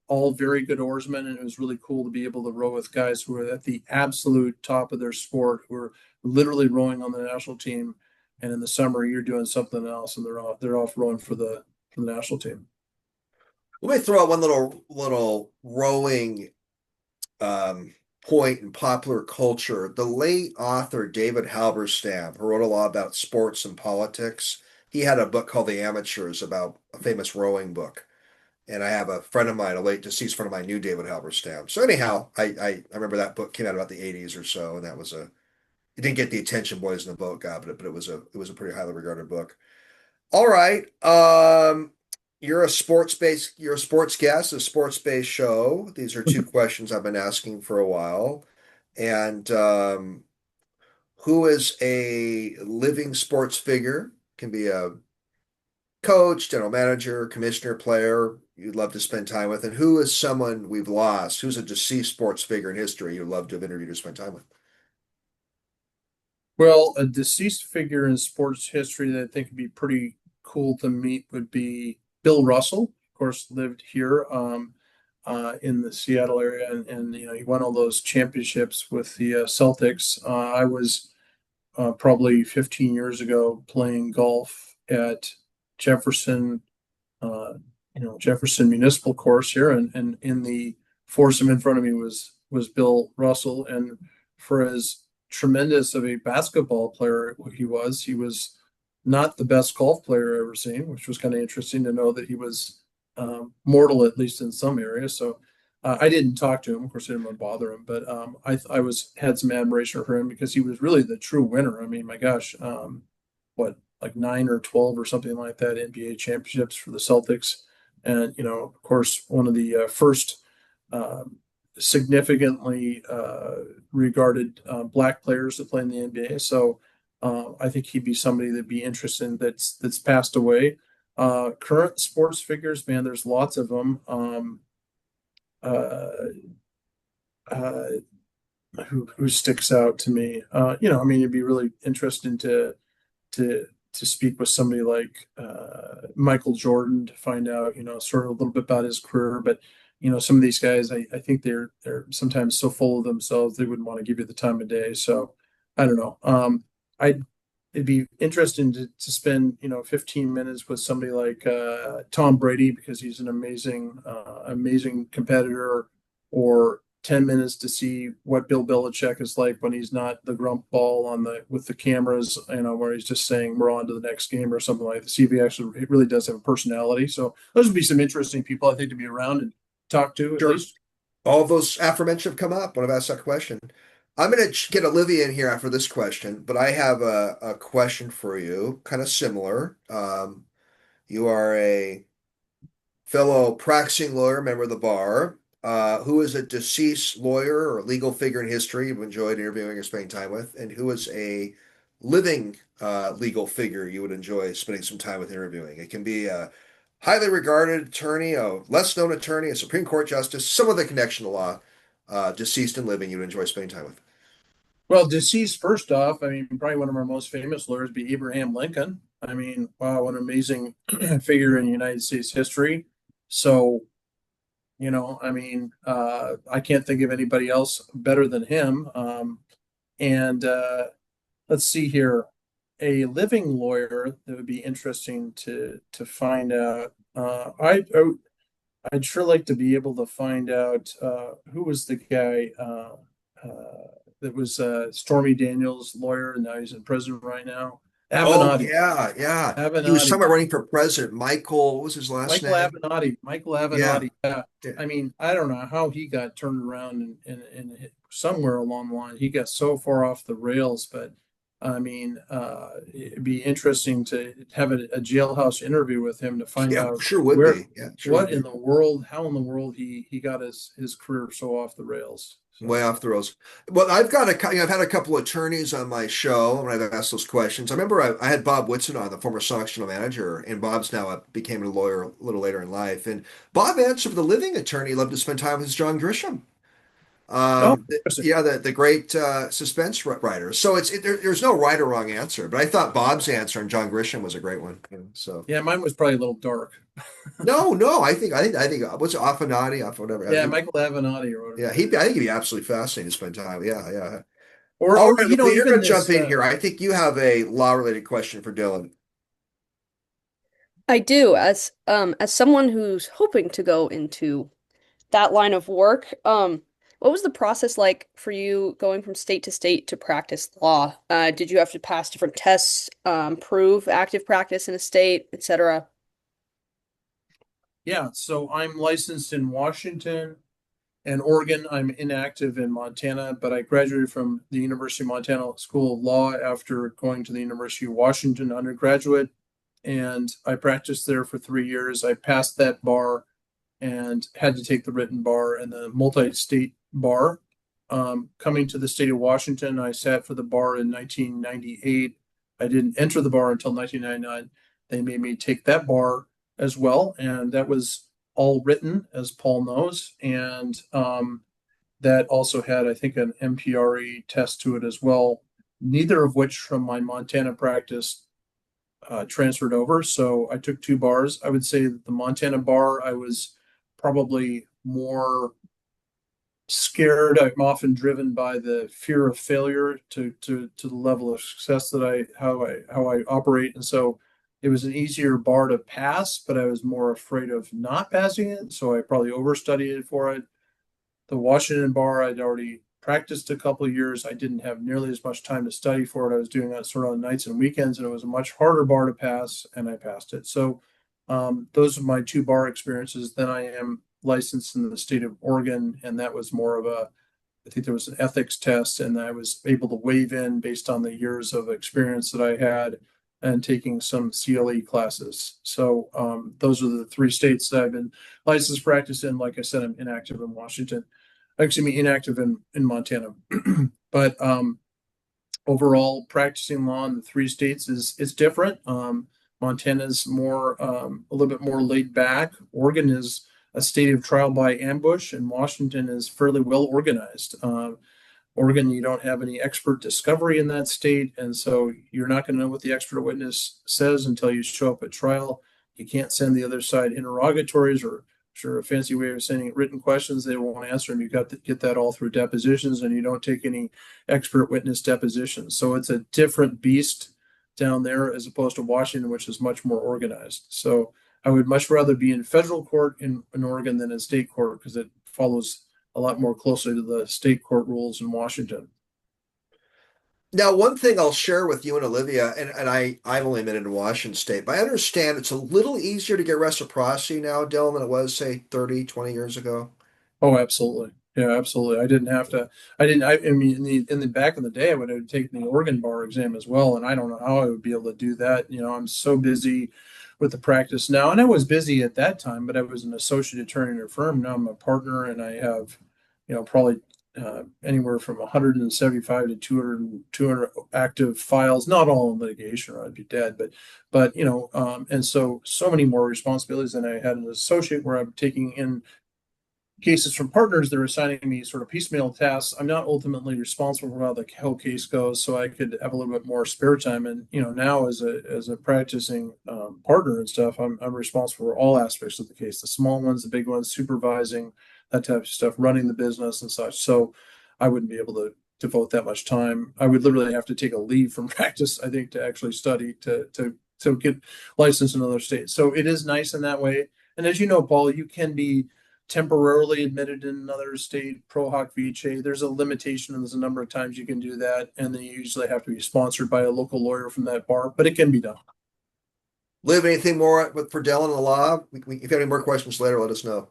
B: all very good oarsmen. And it was really cool to be able to row with guys who were at the absolute top of their sport, who were literally rowing on the national team. And in the summer, you're doing something else, and they're off rowing for the national team.
A: Let me throw out one little rowing um, point in popular culture. The late author David Halberstam, who wrote a lot about sports and politics, he had a book called The Amateurs about a famous rowing book. And I have a friend of mine, a late deceased friend of mine, knew David Halberstam. So anyhow, I remember that book came out about the 80s or so, and that was a it didn't get the attention Boys in the Boat got, but it was a pretty highly regarded book. All right. You're a sports guest, a sports-based show. These are two questions I've been asking for a while. And who is a living sports figure? Can be a coach, general manager, commissioner, player you'd love to spend time with, and who is someone we've lost? Who's a deceased sports figure in history you'd love to have interviewed or spend time with?
B: Well, a deceased figure in sports history that I think would be pretty cool to meet would be Bill Russell. Of course, lived here in the Seattle area, and he won all those championships with the Celtics. I was probably 15 years ago playing golf at Jefferson, uh, Jefferson Municipal Course here, and in the foursome in front of me was Bill Russell, and for as tremendous of a basketball player he was not the best golf player I've ever seen, which was kind of interesting to know that he was mortal, at least in some areas. So I didn't talk to him. Of course, I didn't want to bother him, but I was had some admiration for him because he was really the true winner. I mean, my gosh, what like 9 or 12 or something like that NBA championships for the Celtics, and of course, one of the first uh, significantly regarded black players that play in the NBA. So I think he'd be somebody that'd be interesting that's passed away. Current sports figures, man, there's lots of them. Uh, uh, who sticks out to me? I mean, it'd be really interesting to speak with somebody like Michael Jordan to find out, sort of a little bit about his career. But some of these guys, I think they're sometimes so full of themselves they wouldn't want to give you the time of day. So I don't know. I It'd be interesting to spend 15 minutes with somebody like Tom Brady because he's an amazing competitor, or 10 minutes to see what Bill Belichick is like when he's not the grump ball on the with the cameras, where he's just saying we're on to the next game or something like that. See if he actually it really does have a personality. So those would be some interesting people I think to be around and talk to at
A: Sure.
B: least.
A: All of those aforementioned have come up when I've asked that question. I'm going to get Olivia in here after this question, but I have a question for you, kind of similar. You are a fellow practicing lawyer, member of the bar, who is a deceased lawyer or legal figure in history you've enjoyed interviewing or spending time with, and who is a living legal figure you would enjoy spending some time with interviewing. It can be a highly regarded attorney, a less known attorney, a Supreme Court justice, someone with a connection to law, deceased and living, you would enjoy spending time with.
B: Well, deceased first off, I mean, probably one of our most famous lawyers be Abraham Lincoln. I mean, wow, what an amazing figure in United States history. So, I mean, I can't think of anybody else better than him. And let's see here, a living lawyer that would be interesting to find out. I'd sure like to be able to find out who was the guy that was Stormy Daniels' lawyer, and now he's in prison right now.
A: Oh
B: Avenatti.
A: yeah, yeah. He was
B: Avenatti.
A: somewhere running for president. Michael, what was his last
B: Michael
A: name?
B: Avenatti. Michael
A: Yeah.
B: Avenatti. Yeah.
A: Yeah.
B: I mean, I don't know how he got turned around and somewhere along the line he got so far off the rails, but I mean, it'd be interesting to have a jailhouse interview with him to find
A: Yeah,
B: out
A: sure would
B: where,
A: be. Yeah, sure would
B: what in
A: be.
B: the world, how in the world he got his career so off the rails.
A: Way
B: So,
A: off the rails. Well, I've had a couple of attorneys on my show when I've asked those questions. I remember I had Bob Whitson on, the former Sox general manager, and Bob's now became a lawyer a little later in life. And Bob answered for the living attorney, loved to spend time with John Grisham.
B: oh, interesting.
A: Yeah, the great suspense writer. So there's no right or wrong answer, but I thought Bob's answer on John Grisham was a great one. So
B: Yeah, mine was probably a little dark.
A: no, I think what's it, Affinati, off whatever.
B: Yeah, Michael Avenatti or
A: Yeah,
B: whatever it
A: I
B: is.
A: think he'd be absolutely fascinating to spend time. Yeah, yeah. All
B: Or
A: right,
B: you know,
A: Lily, you're going
B: even
A: to jump
B: this.
A: in here. I think you have a law-related question for Dylan.
C: I do, as someone who's hoping to go into that line of work, what was the process like for you going from state to state to practice law? Did you have to pass different tests, prove active practice in a state, etc.?
B: Yeah, so I'm licensed in Washington and Oregon. I'm inactive in Montana, but I graduated from the University of Montana School of Law after going to the University of Washington undergraduate, and I practiced there for 3 years. I passed that bar and had to take the written bar and the multi-state bar. Coming to the state of Washington, I sat for the bar in 1998. I didn't enter the bar until 1999. They made me take that bar as well, and that was all written, as Paul knows, and that also had, I think, an MPRE test to it as well. Neither of which from my Montana practice transferred over. So I took two bars. I would say that the Montana bar, I was probably more scared. I'm often driven by the fear of failure to the level of success that I operate. And so it was an easier bar to pass, but I was more afraid of not passing it. So I probably overstudied for it. The Washington bar, I'd already practiced a couple of years. I didn't have nearly as much time to study for it. I was doing that sort of on nights and weekends, and it was a much harder bar to pass, and I passed it. So those are my two bar experiences. Then I am licensed in the state of Oregon, and that was more of I think there was an ethics test, and I was able to waive in based on the years of experience that I had and taking some CLE classes. So those are the three states that I've been licensed practice in. Like I said, I'm inactive in Washington. Actually, I'm inactive in Montana. But overall, practicing law in the three states is different. Montana's more a little bit more laid back. Oregon is a state of trial by ambush, and Washington is fairly well organized. Oregon, you don't have any expert discovery in that state, and so you're not going to know what the expert witness says until you show up at trial. You can't send the other side interrogatories or sure a fancy way of sending written questions. They won't answer them. You got to get that all through depositions, and you don't take any expert witness depositions. So it's a different beast down there as opposed to Washington, which is much more organized. So I would much rather be in federal court in Oregon than in state court because it follows a lot more closely to the state court rules in Washington.
A: Now, one thing I'll share with you and Olivia, and I've only been in Washington State, but I understand it's a little easier to get reciprocity now, Dylan, than it was, say, 30, 20 years ago.
B: Oh, absolutely. Yeah, absolutely. I didn't have to. I didn't. I mean, in the back in the day, I would have taken the Oregon bar exam as well, and I don't know how I would be able to do that. You know, I'm so busy with the practice now, and I was busy at that time, but I was an associate attorney in a firm. Now I'm a partner, and I have, probably anywhere from 175 to 200 active files, not all in litigation, or I'd be dead. But and so many more responsibilities than I had as an associate, where I'm taking in cases from partners. They're assigning me sort of piecemeal tasks. I'm not ultimately responsible for how the whole case goes, so I could have a little bit more spare time. And now as a practicing partner and stuff, I'm responsible for all aspects of the case, the small ones, the big ones, supervising that type of stuff, running the business and such. So I wouldn't be able to devote that much time. I would literally have to take a leave from practice, I think, to actually study to get licensed in other states. So it is nice in that way. And as you know, Paul, you can be temporarily admitted in another state, pro hoc vice. There's a limitation, and there's a number of times you can do that, and then you usually have to be sponsored by a local lawyer from that bar, but it can be done.
A: Liv, anything more for Dylan and the law? If you have any more questions later, let us know.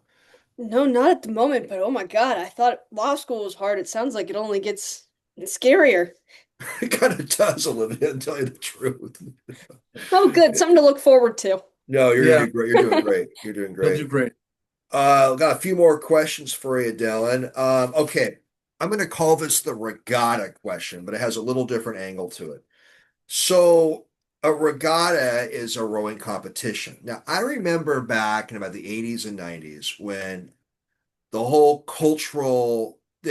C: No, not at the moment, but oh my God, I thought law school was hard. It sounds like it only gets scarier.
A: It kind of does a little bit, to tell you the truth.
C: Oh, good. Something to look forward to.
A: No, you're gonna
B: Yeah,
A: do great. You're doing great. You're doing
B: you'll
A: great.
B: do great.
A: Got a few more questions for you, Dylan. Okay, I'm going to call this the regatta question, but it has a little different angle to it. So, a regatta is a rowing competition. Now, I remember back in about the 80s and 90s when the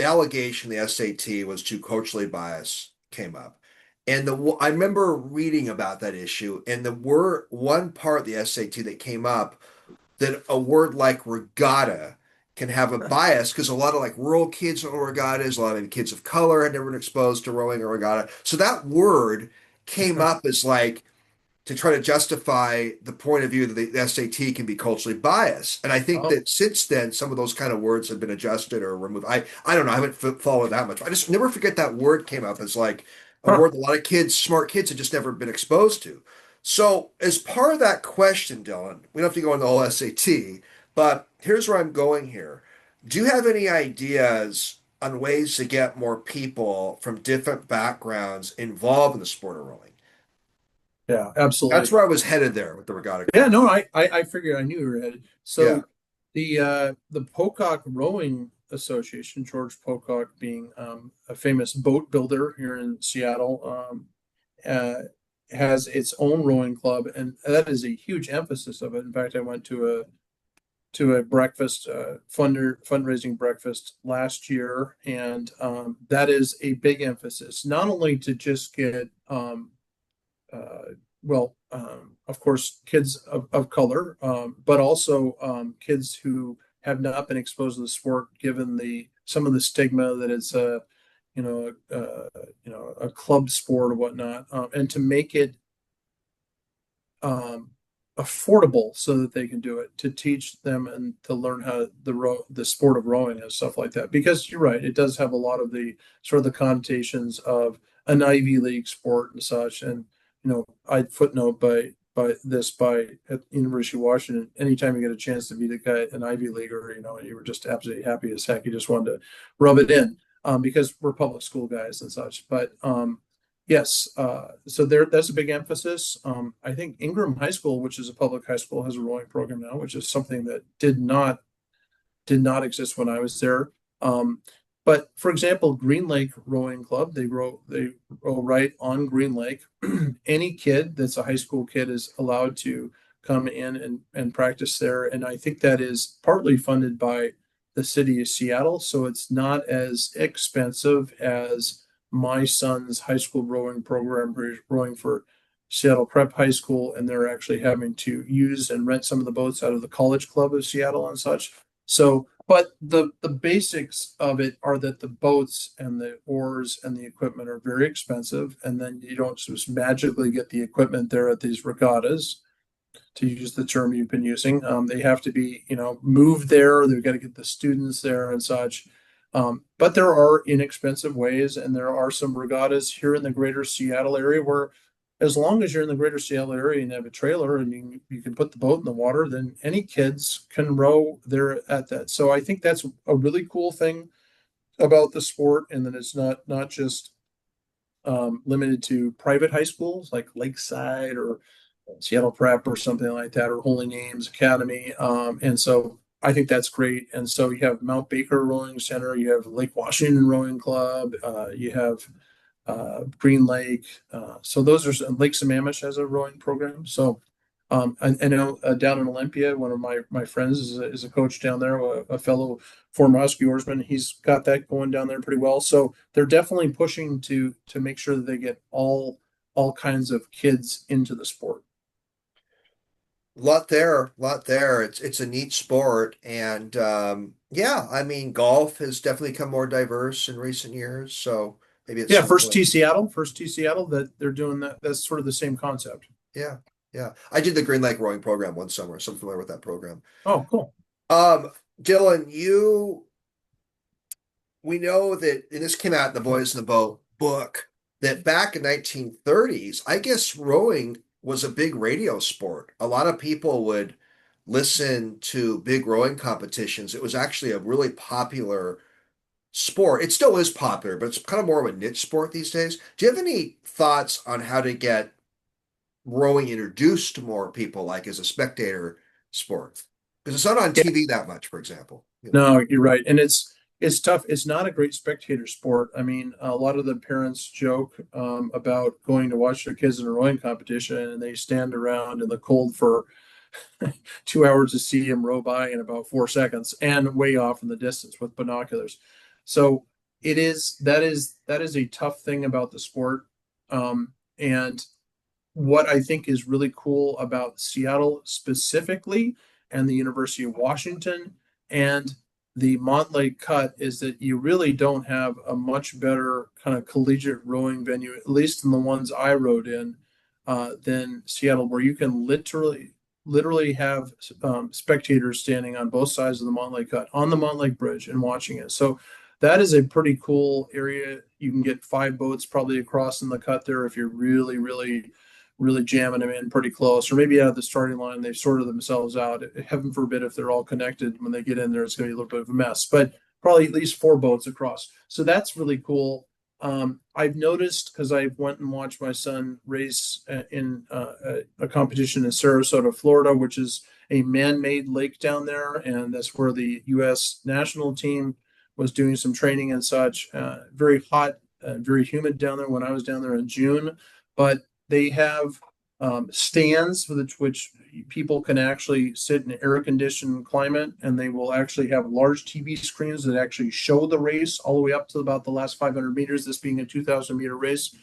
A: allegation, the SAT was too culturally biased came up. And I remember reading about that issue, and the word one part of the SAT that came up that a word like regatta can have a bias because a lot of like rural kids know regattas, a lot of kids of color had never been exposed to rowing a regatta. So that word came
B: Okay.
A: up as like to try to justify the point of view that the SAT can be culturally biased. And I think
B: Oh,
A: that since then, some of those kind of words have been adjusted or removed. I don't know. I haven't followed that much. I just never forget that word came up as like a
B: huh.
A: word a lot of kids, smart kids, had just never been exposed to. So, as part of that question, Dylan, we don't have to go into the whole SAT, but here's where I'm going here. Do you have any ideas on ways to get more people from different backgrounds involved in the sport of rowing?
B: Yeah,
A: That's
B: absolutely.
A: where I was headed there with the regatta
B: Yeah,
A: question.
B: no, I figured I knew you were headed.
A: Yeah.
B: So the Pocock Rowing Association, George Pocock being a famous boat builder here in Seattle, uh, has its own rowing club, and that is a huge emphasis of it. In fact, I went to a breakfast fundraising breakfast last year, and that is a big emphasis, not only to just get uh, of course, kids of color, but also kids who have not been exposed to the sport, given the some of the stigma that it's a, a club sport or whatnot, and to make it um, affordable so that they can do it, to teach them and to learn how the sport of rowing and stuff like that. Because you're right, it does have a lot of the sort of the connotations of an Ivy League sport and such. And I'd footnote by at University of Washington, anytime you get a chance to meet a guy, an Ivy Leaguer, you were just absolutely happy as heck. You just wanted to rub it in, because we're public school guys and such. But yes, so that's a big emphasis. I think Ingram High School, which is a public high school, has a rowing program now, which is something that did not exist when I was there. But for example, Green Lake Rowing Club, they row right on Green Lake. Any kid that's a high school kid is allowed to come in and practice there. And I think that is partly funded by the city of Seattle. So it's not as expensive as my son's high school rowing program, who's rowing for Seattle Prep High School, and they're actually having to use and rent some of the boats out of the College Club of Seattle and such. So, but the basics of it are that the boats and the oars and the equipment are very expensive, and then you don't just magically get the equipment there at these regattas, to use the term you've been using. They have to be, moved there. They've got to get the students there and such. But there are inexpensive ways, and there are some regattas here in the greater Seattle area where, as long as you're in the greater Seattle area and have a trailer and you can put the boat in the water, then any kids can row there at that. So I think that's a really cool thing about the sport, and that it's not just limited to private high schools like Lakeside or Seattle Prep or something like that, or Holy Names Academy. And so I think that's great. And so you have Mount Baker Rowing Center, you have Lake Washington Rowing Club, you have Green Lake. So those are Lake Sammamish has a rowing program. So I know down in Olympia, one of my friends is a coach down there, a fellow former Husky oarsman. He's got that going down there pretty well. So they're definitely pushing to make sure that they get all kinds of kids into the sport.
A: Lot there, lot there. It's a neat sport, and yeah, I mean, golf has definitely become more diverse in recent years. So maybe it's
B: Yeah,
A: something like,
B: First T Seattle, that they're doing that. That's sort of the same concept.
A: yeah, yeah. I did the Green Lake rowing program one summer, so I'm familiar with that program.
B: Oh, cool.
A: Um, Dylan, we know that, and this came out in the Boys in the Boat book, that back in 1930s, I guess rowing was a big radio sport. A lot of people would listen to big rowing competitions. It was actually a really popular sport. It still is popular, but it's kind of more of a niche sport these days. Do you have any thoughts on how to get rowing introduced to more people, like as a spectator sport? Because it's not on
B: Yeah,
A: TV that much, for example.
B: no, you're right. And it's tough. It's not a great spectator sport. I mean, a lot of the parents joke about going to watch their kids in a rowing competition and they stand around in the cold for 2 hours to see him row by in about 4 seconds and way off in the distance with binoculars. So that is a tough thing about the sport. And what I think is really cool about Seattle specifically and the University of Washington and the Montlake Cut is that you really don't have a much better kind of collegiate rowing venue, at least in the ones I rowed in, than Seattle, where you can literally have spectators standing on both sides of the Montlake Cut on the Montlake Bridge and watching it. So that is a pretty cool area. You can get 5 boats probably across in the cut there if you're really jamming them in pretty close, or maybe out of the starting line, they've sorted themselves out. Heaven forbid if they're all connected when they get in there, it's going to be a little bit of a mess, but probably at least 4 boats across. So that's really cool. I've noticed because I went and watched my son race in a competition in Sarasota, Florida, which is a man-made lake down there, and that's where the U.S. national team was doing some training and such. Very hot, very humid down there when I was down there in June, but they have stands for which people can actually sit in an air-conditioned climate, and they will actually have large TV screens that actually show the race all the way up to about the last 500 meters, this being a 2,000-meter race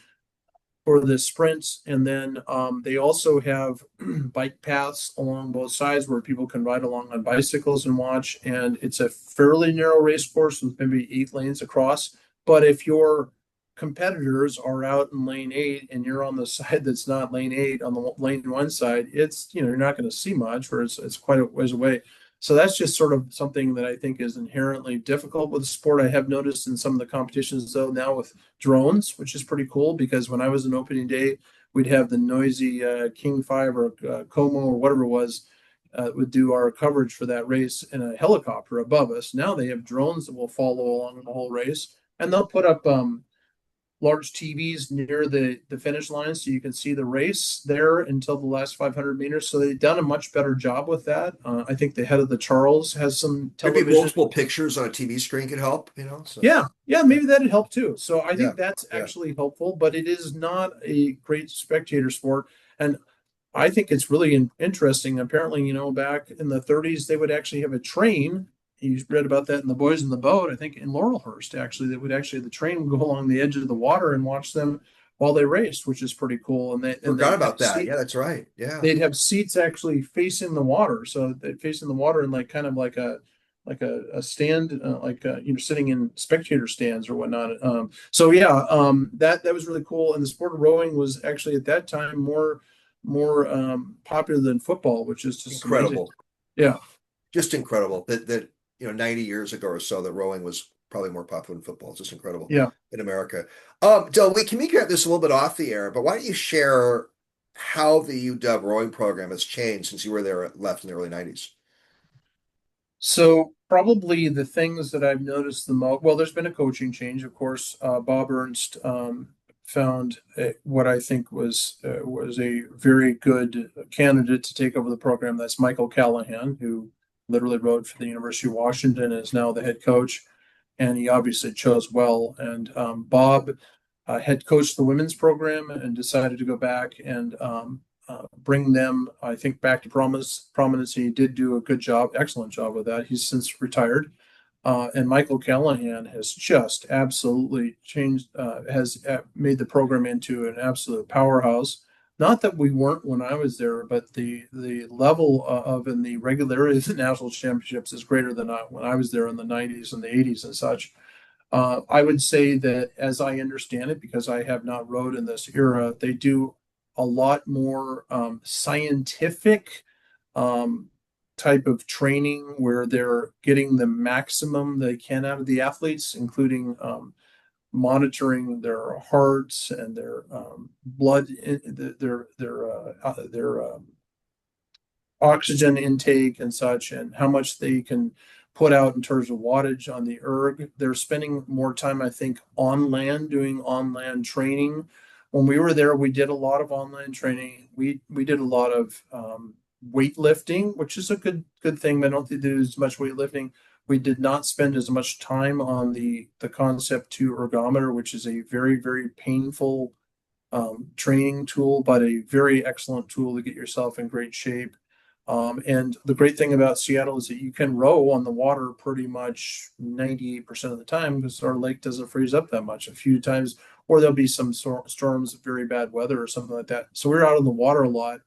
B: for the sprints. And then they also have bike paths along both sides where people can ride along on bicycles and watch. And it's a fairly narrow race course with maybe 8 lanes across. But if your competitors are out in lane 8 and you're on the side that's not lane 8 on the lane 1 side, it's, you're not going to see much, or it's quite a ways away. So that's just sort of something that I think is inherently difficult with the sport. I have noticed in some of the competitions, though, now with drones, which is pretty cool, because when I was in opening day, we'd have the noisy King 5 or Como or whatever it was, would do our coverage for that race in a helicopter above us. Now they have drones that will follow along the whole race, and they'll put up large TVs near the finish line so you can see the race there until the last 500 meters. So they've done a much better job with that. I think the head of the Charles has some
A: Maybe
B: television.
A: multiple pictures on a TV screen could help, So
B: Yeah, maybe that'd help too. So I
A: yeah,
B: think that's
A: yeah.
B: actually helpful, but it is not a great spectator sport. And I think it's really interesting. Apparently, back in the 30s, they would actually have a train. You read about that in The Boys in the Boat, I think in Laurelhurst, actually, that would actually, the train would go along the edge of the water and watch them while they raced, which is pretty cool. And
A: Forgot
B: they'd have
A: about that. Yeah, that's right. Yeah.
B: they'd have seats actually facing the water. So they'd facing the water and like kind of like a stand, sitting in spectator stands or whatnot. So yeah, that was really cool. And the sport of rowing was actually at that time more popular than football, which is just amazing.
A: Incredible.
B: Yeah.
A: Just incredible that 90 years ago or so, that rowing was probably more popular than football. It's just incredible
B: Yeah.
A: in America. Del, we can get this a little bit off the air, but why don't you share how the UW rowing program has changed since you were there left in the early 90s?
B: So probably the things that I've noticed the most, well, there's been a coaching change, of course. Bob Ernst found what I think was a very good candidate to take over the program. That's Michael Callahan, who literally rowed for the University of Washington and is now the head coach. And he obviously chose well. And Bob had coached the women's program and decided to go back and bring them, I think, back to prominence. He did do a good job, excellent job with that. He's since retired. And Michael Callahan has just absolutely changed, has made the program into an absolute powerhouse. Not that we weren't when I was there, but the level of and the regularity of the national championships is greater than when I was there in the 90s and the 80s and such. I would say that, as I understand it, because I have not rowed in this era, they do a lot more scientific um, type of training where they're getting the maximum they can out of the athletes, including monitoring their hearts and their blood, their oxygen intake and such, and how much they can put out in terms of wattage on the erg. They're spending more time, I think, on land, doing on land training. When we were there, we did a lot of online training. We did a lot of weightlifting, which is a good thing, but I don't think they do as much weightlifting. We did not spend as much time on the concept to ergometer, which is a very, very painful training tool, but a very excellent tool to get yourself in great shape. And the great thing about Seattle is that you can row on the water pretty much 98% of the time because our lake doesn't freeze up that much. A few times, or there'll be some storms, very bad weather or something like that. So we're out on the water a lot.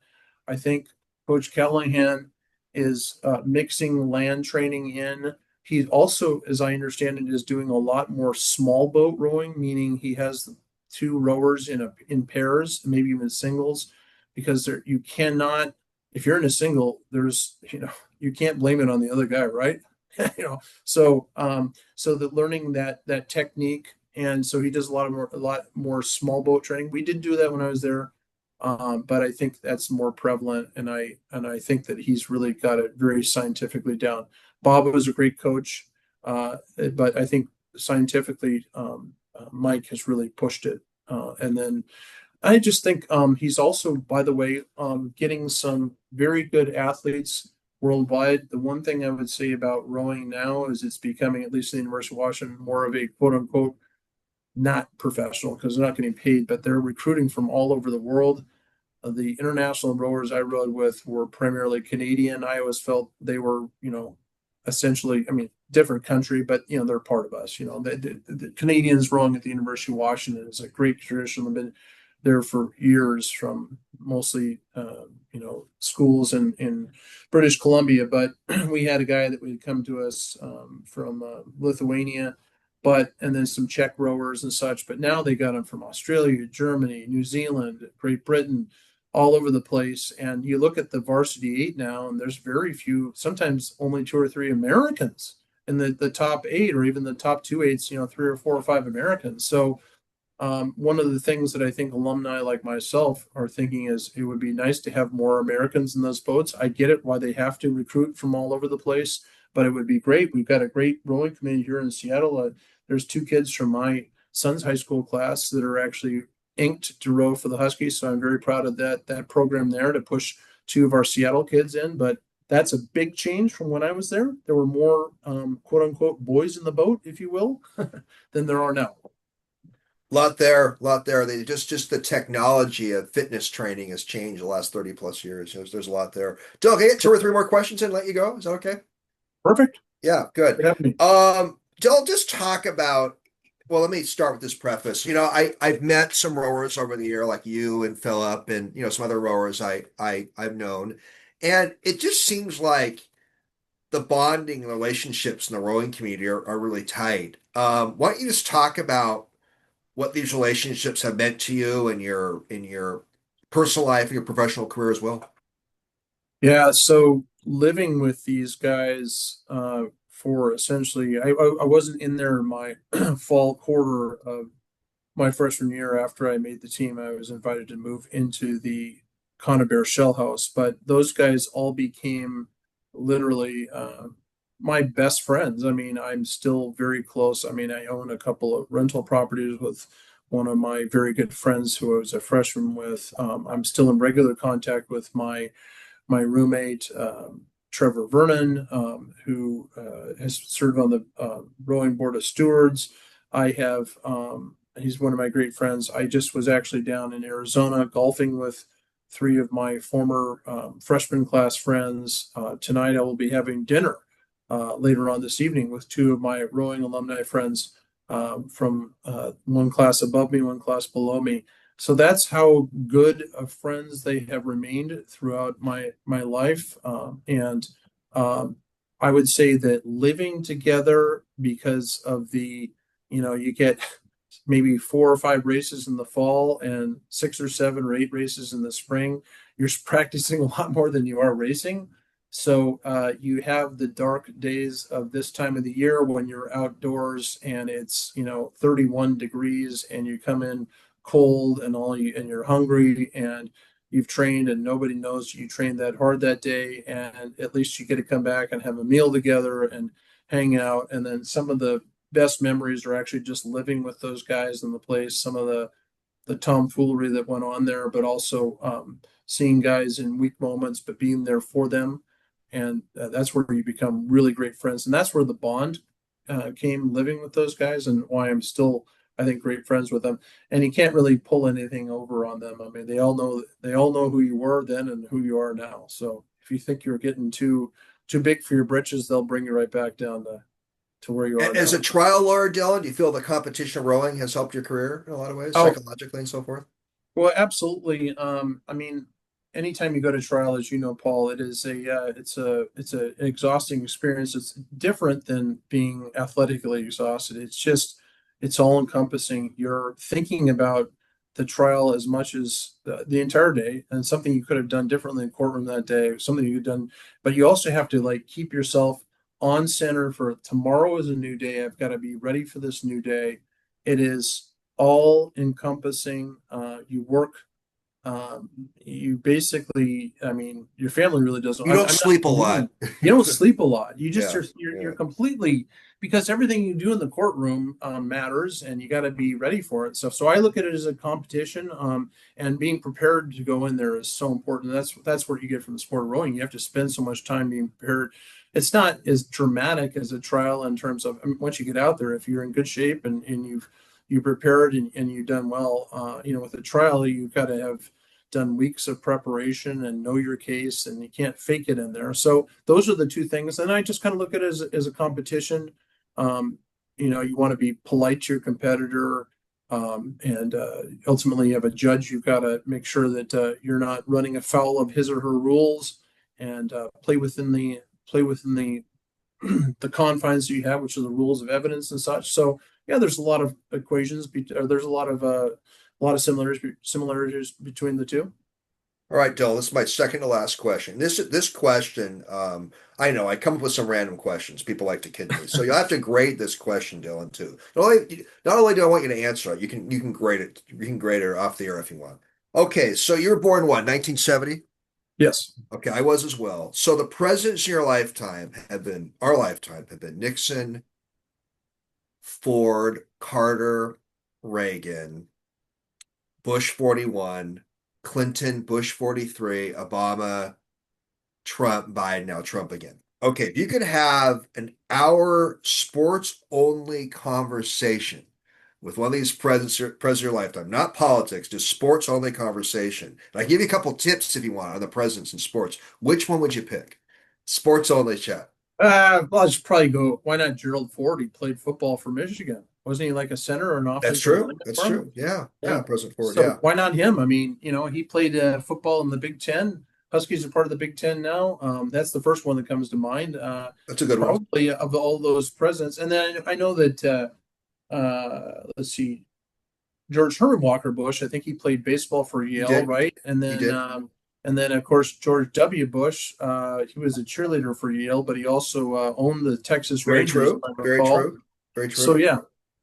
B: I think Coach Callahan is mixing land training in. He also, as I understand it, is doing a lot more small boat rowing, meaning he has two rowers in pairs, maybe even singles, because you cannot, if you're in a single, there's, you can't blame it on the other guy, right? So the learning that technique, and so he does a lot more small boat training. We did do that when I was there, but I think that's more prevalent, and I think that he's really got it very scientifically down. Bob was a great coach, but I think scientifically, Mike has really pushed it, and then I just think he's also, by the way, getting some very good athletes worldwide. The one thing I would say about rowing now is it's becoming, at least in the University of Washington, more of a quote unquote not professional because they're not getting paid, but they're recruiting from all over the world. The international rowers I rowed with were primarily Canadian. I always felt they were, essentially, I mean, different country, but they're part of us. The Canadians rowing at the University of Washington is a great tradition. They've been there for years from mostly schools in British Columbia, but we had a guy that would come to us from Lithuania, and then some Czech rowers and such. But now they got them from Australia, Germany, New Zealand, Great Britain, all over the place. And you look at the varsity 8 now, and there's very few, sometimes only 2 or 3 Americans in the top 8, or even the top 2 8s, 3 or 4 or 5 Americans. So one of the things that I think alumni like myself are thinking is it would be nice to have more Americans in those boats. I get it why they have to recruit from all over the place, but it would be great. We've got a great rowing community here in Seattle. There's 2 kids from my son's high school class that are actually inked to row for the Huskies, so I'm very proud of that program there to push 2 of our Seattle kids in. But that's a big change from when I was there. There were more quote unquote boys in the boat, if you will, than there are now.
A: Lot there, lot there. They just the technology of fitness training has changed the last 30 plus years. There's a lot there. Dylan, can I get 2 or 3 more questions and let you go? Is that okay?
B: Perfect.
A: Yeah, good.
B: Me.
A: Dylan, just talk about, well, let me start with this preface. I've met some rowers over the year, like you and Philip and some other rowers I've known. And it just seems like the bonding relationships in the rowing community are really tight. Why don't you just talk about what these relationships have meant to you in your personal life and your professional career as well?
B: Yeah, so living with these guys for essentially, I wasn't in there in my fall quarter of my freshman year after I made the team. I was invited to move into the Conibear Shell House, but those guys all became literally my best friends. I mean, I'm still very close. I mean, I own a couple of rental properties with one of my very good friends who I was a freshman with. I'm still in regular contact with my roommate, Trevor Vernon, who has served on the rowing board of stewards. I have, he's one of my great friends. I just was actually down in Arizona golfing with 3 of my former freshman class friends. Tonight I will be having dinner later on this evening with 2 of my rowing alumni friends from one class above me, one class below me. So that's how good of friends they have remained throughout my life. And I would say that living together, because of you get maybe 4 or 5 races in the fall and 6 or 7 or 8 races in the spring. You're practicing a lot more than you are racing. So you have the dark days of this time of the year when you're outdoors and it's 31 degrees and you come in cold and you're hungry and you've trained and nobody knows you trained that hard that day, and at least you get to come back and have a meal together and hanging out. And then some of the best memories are actually just living with those guys in the place. Some of the tomfoolery that went on there, but also seeing guys in weak moments, but being there for them. And that's where you become really great friends. And that's where the bond came, living with those guys, and why I'm still, I think, great friends with them. And you can't really pull anything over on them. I mean, they all know who you were then and who you are now. So if you think you're getting too big for your britches, they'll bring you right back down to where you are
A: As a
B: now.
A: trial lawyer, Dylan, do you feel the competition rowing has helped your career in a lot of ways,
B: Oh,
A: psychologically and so forth?
B: well, absolutely. I mean, anytime you go to trial, as you know, Paul, it's a exhausting experience. It's different than being athletically exhausted. It's all encompassing. You're thinking about the trial as much as the entire day, and something you could have done differently in the courtroom that day, something you've done, but you also have to like keep yourself on center for tomorrow is a new day. I've got to be ready for this new day. It is all encompassing. You work, you basically, I mean, your family really doesn't.
A: You don't
B: I'm not
A: sleep a lot.
B: mean. You don't sleep a lot. You just
A: Yeah,
B: you're
A: yeah.
B: completely, because everything you do in the courtroom matters, and you got to be ready for it. So I look at it as a competition, and being prepared to go in there is so important. That's what you get from the sport of rowing. You have to spend so much time being prepared. It's not as dramatic as a trial in terms of, I mean, once you get out there, if you're in good shape and you prepared and you've done well, with a trial, you've got to have done weeks of preparation and know your case, and you can't fake it in there. So those are the two things. And I just kind of look at it as a competition. Um, you want to be polite to your competitor. And ultimately, you have a judge. You've got to make sure that you're not running afoul of his or her rules, and play within the the confines that you have, which are the rules of evidence and such. So yeah, there's a lot of equations. There's a lot of similarities between the two.
A: All right, Dylan, this is my second to last question. This question, I know I come up with some random questions. People like to kid me, so you'll have to grade this question, Dylan, too. Not only do I want you to answer it, you can grade it. You can grade it off the air if you want. Okay, so you were born what, 1970?
B: Yes.
A: Okay, I was as well. So the presidents in your lifetime have been, our lifetime have been Nixon, Ford, Carter, Reagan, Bush 41, Clinton, Bush 43, Obama, Trump, Biden, now Trump again. Okay, if you could have an hour sports only conversation with one of these presidents of your lifetime, not politics, just sports only conversation. And I give you a couple tips if you want on the presidents in sports. Which one would you pick? Sports only chat.
B: Well, I'll just probably go. Why not Gerald Ford? He played football for Michigan. Wasn't he like a center or an
A: That's
B: offensive
A: true.
B: lineman
A: That's
B: for him?
A: true. Yeah. Yeah.
B: Yeah.
A: President Ford.
B: So
A: Yeah.
B: why not him? I mean, he played football in the Big Ten. Huskies are part of the Big Ten now. That's the first one that comes to mind.
A: That's a good one.
B: Probably of all those presidents. And then I know that let's see, George Herman Walker Bush. I think he played baseball for
A: He
B: Yale,
A: did.
B: right?
A: He did.
B: And then of course George W. Bush. He was a cheerleader for Yale, but he also owned the Texas
A: Very
B: Rangers, if
A: true.
B: I
A: Very
B: recall.
A: true. Very
B: So
A: true.
B: yeah,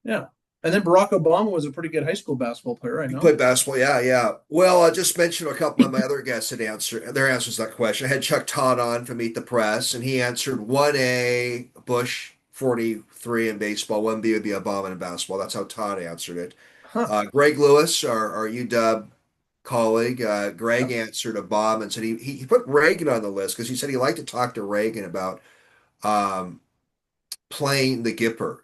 B: yeah. And then Barack Obama was a pretty good high school basketball player, I
A: He
B: know.
A: played basketball. Yeah, yeah. Well, I just mentioned a couple of my other guests that answered their answers to that question. I had Chuck Todd on from Meet the Press, and he answered 1A, Bush 43 in baseball, 1B would be Obama in basketball. That's how Todd answered it.
B: Huh.
A: Greg Lewis, our UW colleague, Greg
B: Yep.
A: answered Obama and said he put Reagan on the list because he said he liked to talk to Reagan about um, playing the Gipper,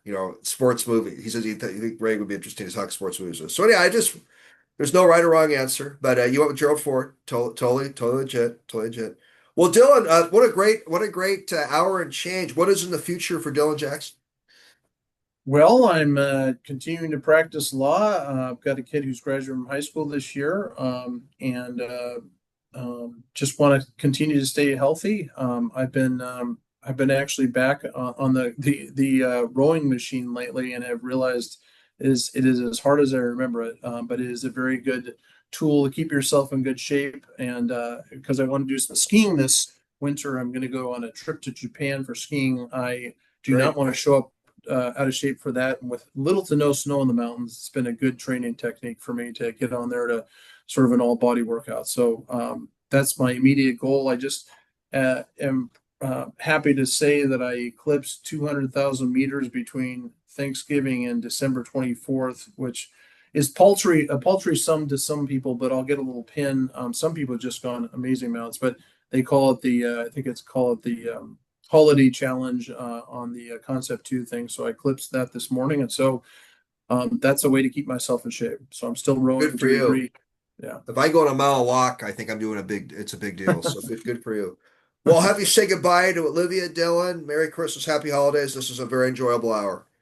A: sports movie. He says he think Reagan would be interesting to talk sports movies with. So yeah, there's no right or wrong answer, but you went with Gerald Ford. Totally legit, totally legit. Well, Dylan, what a great hour and change. What is in the future for Dylan Jackson?
B: Well, I'm continuing to practice law. I've got a kid who's graduating from high school this year, and just want to continue to stay healthy. I've been actually back on the rowing machine lately, and have realized it is as hard as I remember it, but it is a very good tool to keep yourself in good shape. And because I want to do some skiing this winter, I'm going to go on a trip to Japan for skiing. I do not
A: Great.
B: want to show up out of shape for that. And with little to no snow in the mountains, it's been a good training technique for me to get on there to sort of an all body workout. So that's my immediate goal. I just am happy to say that I eclipsed 200,000 meters between Thanksgiving and December 24th, which is a paltry sum to some people, but I'll get a little pin. Some people have just gone amazing amounts, but they call it I think it's called the holiday challenge on the Concept 2 thing. So I eclipsed that this morning. And so that's a way to keep myself in shape. So I'm still rowing
A: Good
B: to
A: for
B: a
A: you.
B: degree. Yeah.
A: If I go on a mile walk, I think I'm doing it's a big deal. So good for you. Well, I'll have you say goodbye to Olivia, Dylan. Merry Christmas, happy holidays. This is a very enjoyable hour.